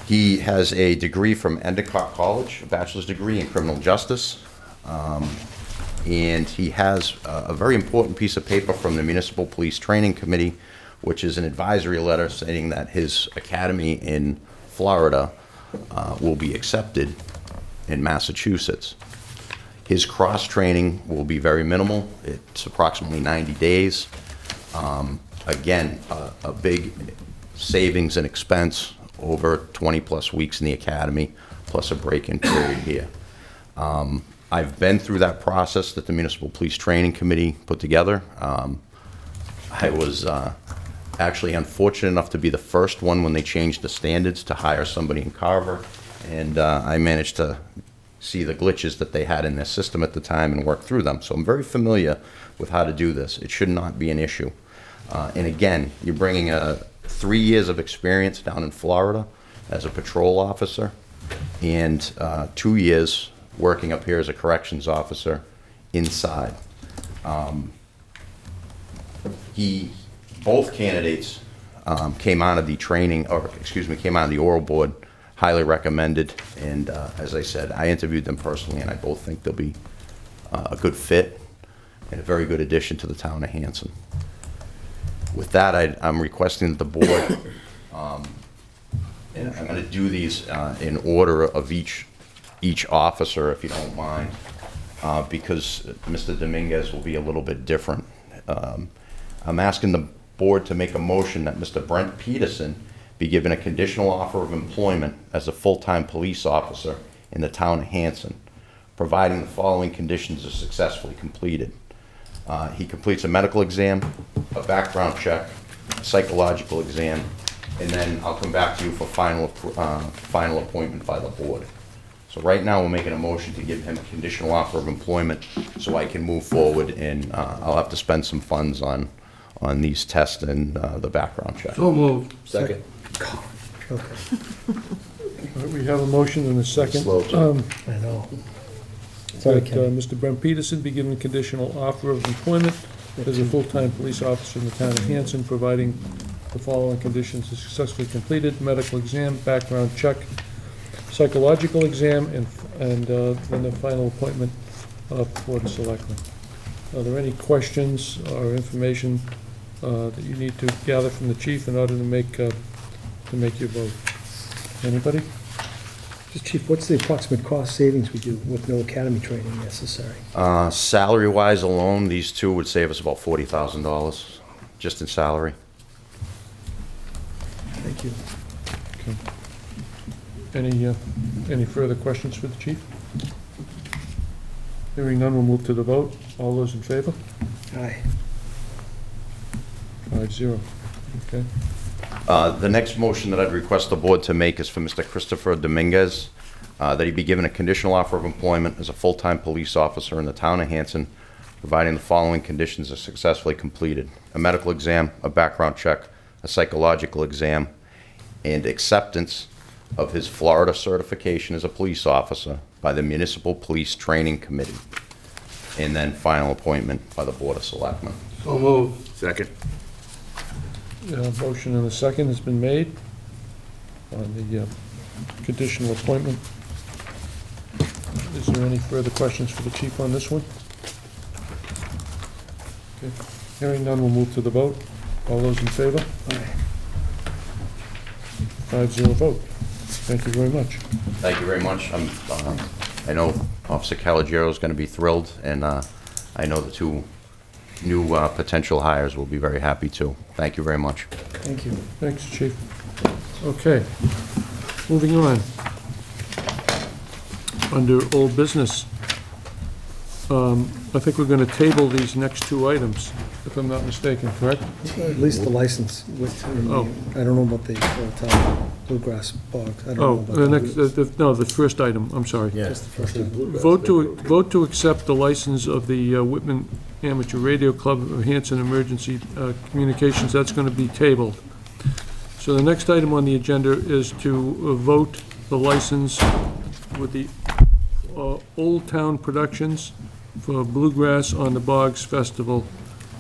He has a degree from Endicott College, a bachelor's degree in criminal justice. And he has a very important piece of paper from the Municipal Police Training Committee, which is an advisory letter stating that his academy in Florida will be accepted in Massachusetts. His cross-training will be very minimal. It's approximately 90 days. Again, a big savings and expense over 20-plus weeks in the academy, plus a break-in period here. I've been through that process that the Municipal Police Training Committee put together. I was actually unfortunate enough to be the first one when they changed the standards to hire somebody in Carver, and I managed to see the glitches that they had in their system at the time and work through them. So I'm very familiar with how to do this. It should not be an issue. And again, you're bringing 3 years of experience down in Florida as a patrol officer and 2 years working up here as a corrections officer inside. Both candidates came out of the training, or excuse me, came out of the oral board, highly recommended, and as I said, I interviewed them personally, and I both think they'll be a good fit and a very good addition to the town of Hanson. With that, I'm requesting that the board, and I'm going to do these in order of each officer, if you don't mind, because Mr. Dominguez will be a little bit different. I'm asking the board to make a motion that Mr. Brent Peterson be given a conditional offer of employment as a full-time police officer in the town of Hanson, providing the following conditions are successfully completed. He completes a medical exam, a background check, a psychological exam, and then I'll come back to you for final appointment by the board. So right now, we're making a motion to give him a conditional offer of employment so I can move forward, and I'll have to spend some funds on these tests and the background check. So moved. Second. Okay. All right, we have a motion and a second. Slow, sir. I know. Sorry, That Ken. Mr. Brent Peterson be given a conditional offer of employment as a full-time police officer in the town of Hanson, providing the following conditions are successfully completed: medical exam, background check, psychological exam, and then the final appointment for the selectmen. Are there any questions or information that you need to gather from the chief in order to make your vote? Anybody? Just Chief, what's the approximate cost savings we do with no academy training necessary? Salary-wise alone, these two would save us about $40,000 just in salary. Thank you. Okay. Any further questions for the chief? Hearing none, we'll move to the vote. All those in favor? Aye. 5-0. Okay. The next motion that I'd request the board to make is for Mr. Christopher Dominguez, that he be given a conditional offer of employment as a full-time police officer in the town of Hanson, providing the following conditions are successfully completed: a medical exam, a background check, a psychological exam, and acceptance of his Florida certification as a police officer by the Municipal Police Training Committee, and then final appointment by the Board of Selectmen. So moved. Second. Motion and a second has been made on the conditional appointment. Is there any further questions for the chief on this one? Okay. Hearing none, we'll move to the vote. All those in favor? Aye. 5-0 vote. Thank you very much. Thank you very much. I know Officer Calogero is going to be thrilled, and I know the two new potential hires will be very happy too. Thank you very much. Thank you. Thanks, chief. Okay, moving on. Under old business, I think we're going to table these next two items, if I'm not mistaken, correct? At least the license Oh. I don't know about the bluegrass bogs. I don't know Oh, about the that. next, no, the first item, I'm sorry. Just the first one. Vote to accept the license of the Whitman Amateur Radio Club of Hanson Emergency Communications. That's going to be tabled. So the next item on the agenda is to vote the license with the Old Town Productions for Bluegrass on the Bogs Festival,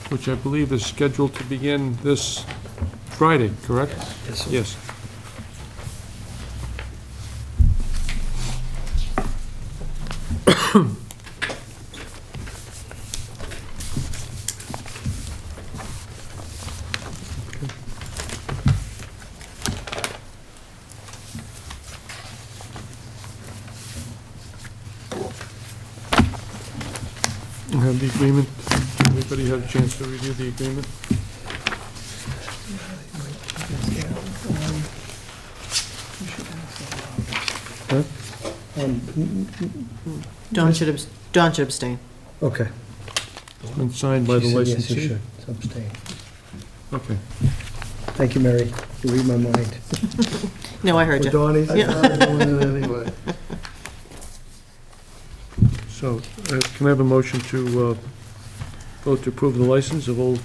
which I believe is scheduled to begin this Friday, correct? Yes, sir. Yes. I have the agreement. Everybody had a chance to review the agreement? Huh? Don should abstain. Okay. It's been signed by the She said yes, licensee? you should abstain. Okay. Thank you, Mary. You read my mind. No, I heard you. Donnie's. I thought I was doing it anyway. So, can I have a motion to vote to approve the license of Old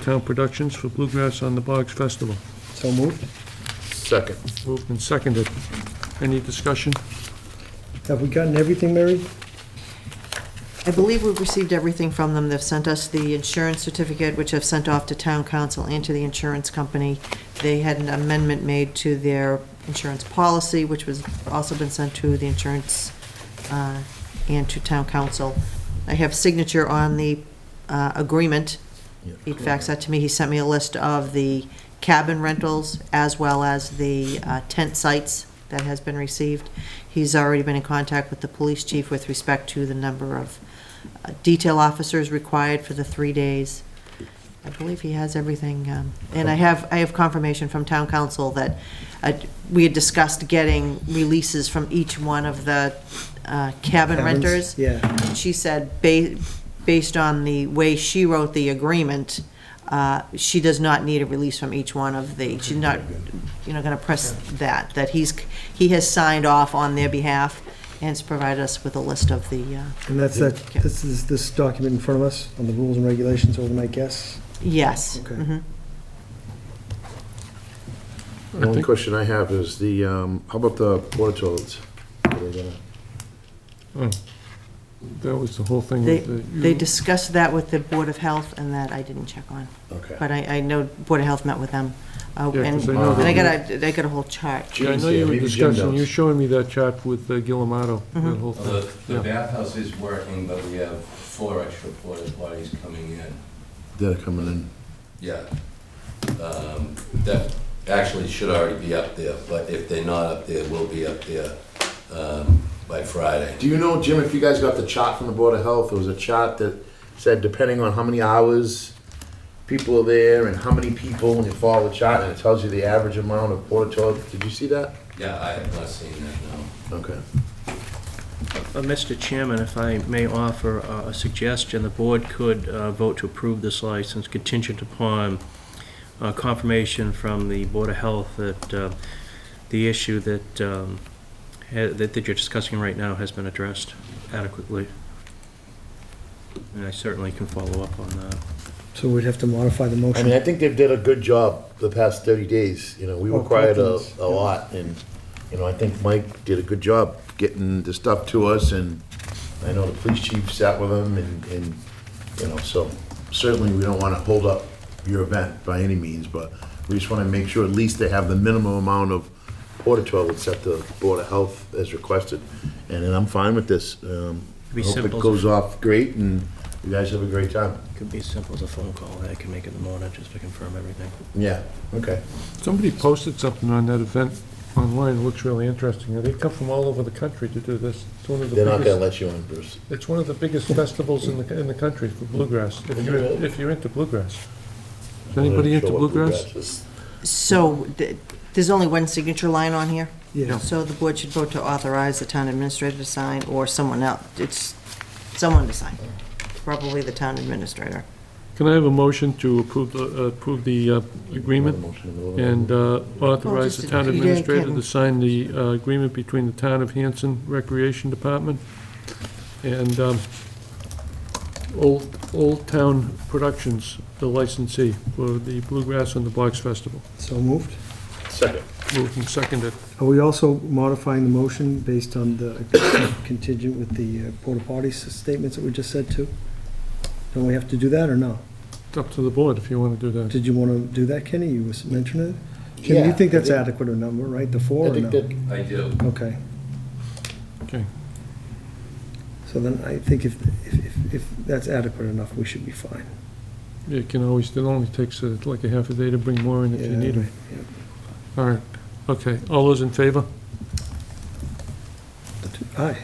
Town Productions for Bluegrass on the Bogs Festival? So moved. Second. Moved and seconded. Any discussion? Have we gotten everything, Mary? I believe we've received everything from them. They've sent us the insurance certificate, which I've sent off to town council and to the insurance company. They had an amendment made to their insurance policy, which was also been sent to the insurance and to town council. I have signature on the agreement. He faxed that to me. He sent me a list of the cabin rentals as well as the tent sites that has been received. He's already been in contact with the police chief with respect to the number of detail officers required for the 3 days. I believe he has everything, and I have confirmation from town council that we had discussed getting releases from each one of the cabin renters. Yeah. She said, based on the way she wrote the agreement, she does not need a release from each one of the, she's not, gonna press that he has signed off on their behalf and has provided us with a list of the, And that's this is this document in front of us on the rules and regulations over my guess? yes. Okay. Mhm. The only question I have is how about the porta toilets? Are they gonna- Oh, that was the whole thing They, with the... they discussed that with the Board of Health, and that I didn't check on. Okay. But I know Board of Health met with them. Yeah, 'cause And I know and that I got a whole chart. Yeah, I know you were discussing, you were showing me that chart with Guillermo, that Mhm. whole thing. The Yeah. bathhouse is working, but we have 4 extra porta potties coming in. They're coming in. Yeah. That actually should already be up there, but if they're not up there, we'll be up there by Friday. Do you know, Jim, if you guys got the chart from the Board of Health? There was a chart that said depending on how many hours people are there and how many people, and you follow the chart, and it tells you the average amount of porta toilets. Did you see that? Yeah, I have not seen that, no. Okay. Mr. Chairman, if I may offer a suggestion, the board could vote to approve this license contingent upon confirmation from the Board of Health that the issue that you're discussing right now has been addressed adequately. And I certainly can follow up on that. So we'd have to modify the I motion. mean, I think they've did a good job the past 30 days. We Oh, required confidence. a lot, and, I think Mike did a good job getting the stuff to us, and I know the police chief sat with him, and so certainly we don't want to hold up your event by any means, but we just want to make sure at least they have the minimum amount of porta toilets that the Board of Health has requested. And then I'm fine with this. I Be hope it simple. goes off great, and you guys have a great time. Could be as simple as a phone call that I can make in the morning just to confirm everything. Yeah, okay. Somebody posted something on that event online, it looks really interesting. They come from all over the country to do this. It's one of the They're not gonna biggest, let you in, Bruce. it's one of the biggest festivals in the country for bluegrass, if you're into bluegrass. Is anybody into Show what bluegrass? is. So there's only one signature line on here? Yeah. So the board should vote to authorize the town administrator to sign, or someone else, it's someone to sign, probably the town administrator. Can I have a motion to approve the agreement and authorize the just- town you did, administrator Kevin. to sign the agreement between the town of Hanson Recreation Department and Old Town Productions, the licensee for the Bluegrass on the Bogs Festival? So moved. Second. Moved and seconded. Are we also modifying the motion based on the contingent with the porta potty statements that we just said too? Don't we have to do that, or no? It's up to the board if you want to do that. Did you want to do that, Kenny? You was mentioning it? Kenny, Yeah, you think I that's think- adequate a number, right? The 4 I or think no? that, I do. Okay. Okay. So then I think if that's adequate enough, we should be fine. You can always, it only takes like a half a day to bring more in if you need them. All right, okay, all those in favor? Aye.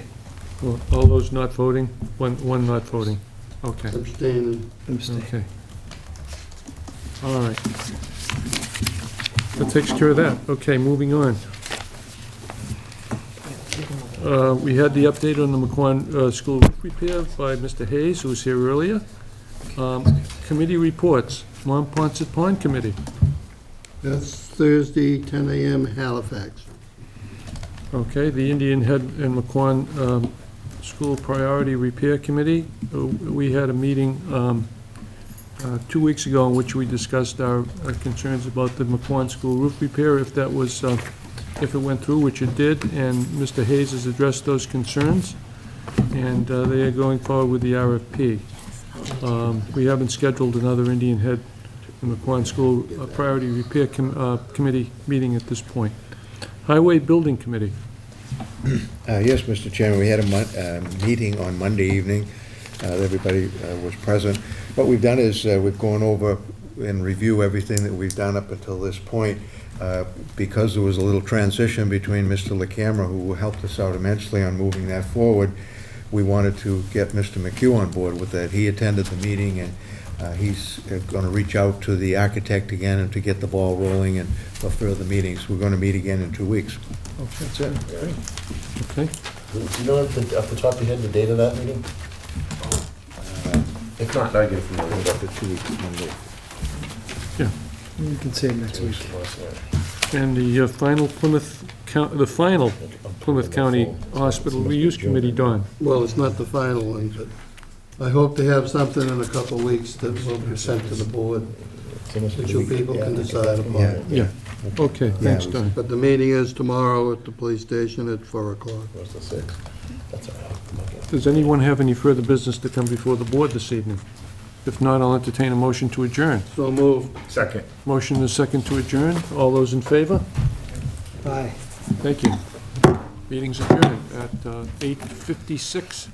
All those not voting? One not voting? Okay, Abstaining. okay. All right. That takes care of that. Okay, moving on. We had the update on the McQuon School roof repair by Mr. Hayes, who was here earlier. Committee reports, Monpont Pond Committee. That's Thursday, 10 a.m. Halifax. Okay, the Indian Head and McQuon School Priority Repair Committee. We had a meeting 2 weeks ago in which we discussed our concerns about the McQuon School roof repair, if that was, if it went through, which it did, and Mr. Hayes has addressed those concerns, and they are going forward with the RFP. We haven't scheduled another Indian Head and McQuon School Priority Repair Committee meeting at this point. Highway Building Committee. Yes, Mr. Chairman, we had a meeting on Monday evening. Everybody was present. What we've done is we've gone over and review everything that we've done up until this point. Because there was a little transition between Mr. LaCamera, who helped us out immensely on moving that forward, we wanted to get Mr. McHugh on board with that. He attended the meeting, and he's going to reach out to the architect again and to get the ball rolling and for further meetings. We're going to meet again in 2 weeks. Okay. That's it. Okay. Do you know off the top of your head the date of that meeting? If not, I get it from you. After 2 weeks, Monday. Yeah. You can say it next week. And the final Plymouth County Hospital Reuse Committee, Don. Well, it's not the final one, but I hope to have something in a couple of weeks that will be sent to the board, that you people can decide upon. Yeah, okay, thanks, Don. But the meeting is tomorrow at the police station at 4 o'clock. What's the 6th? That's all right. Does anyone have any further business to come before the board this evening? If not, I'll entertain a motion to adjourn. So moved. Second. Motion and a second to adjourn. All those in favor? Aye. Thank you. Meeting's adjourned at 8:56.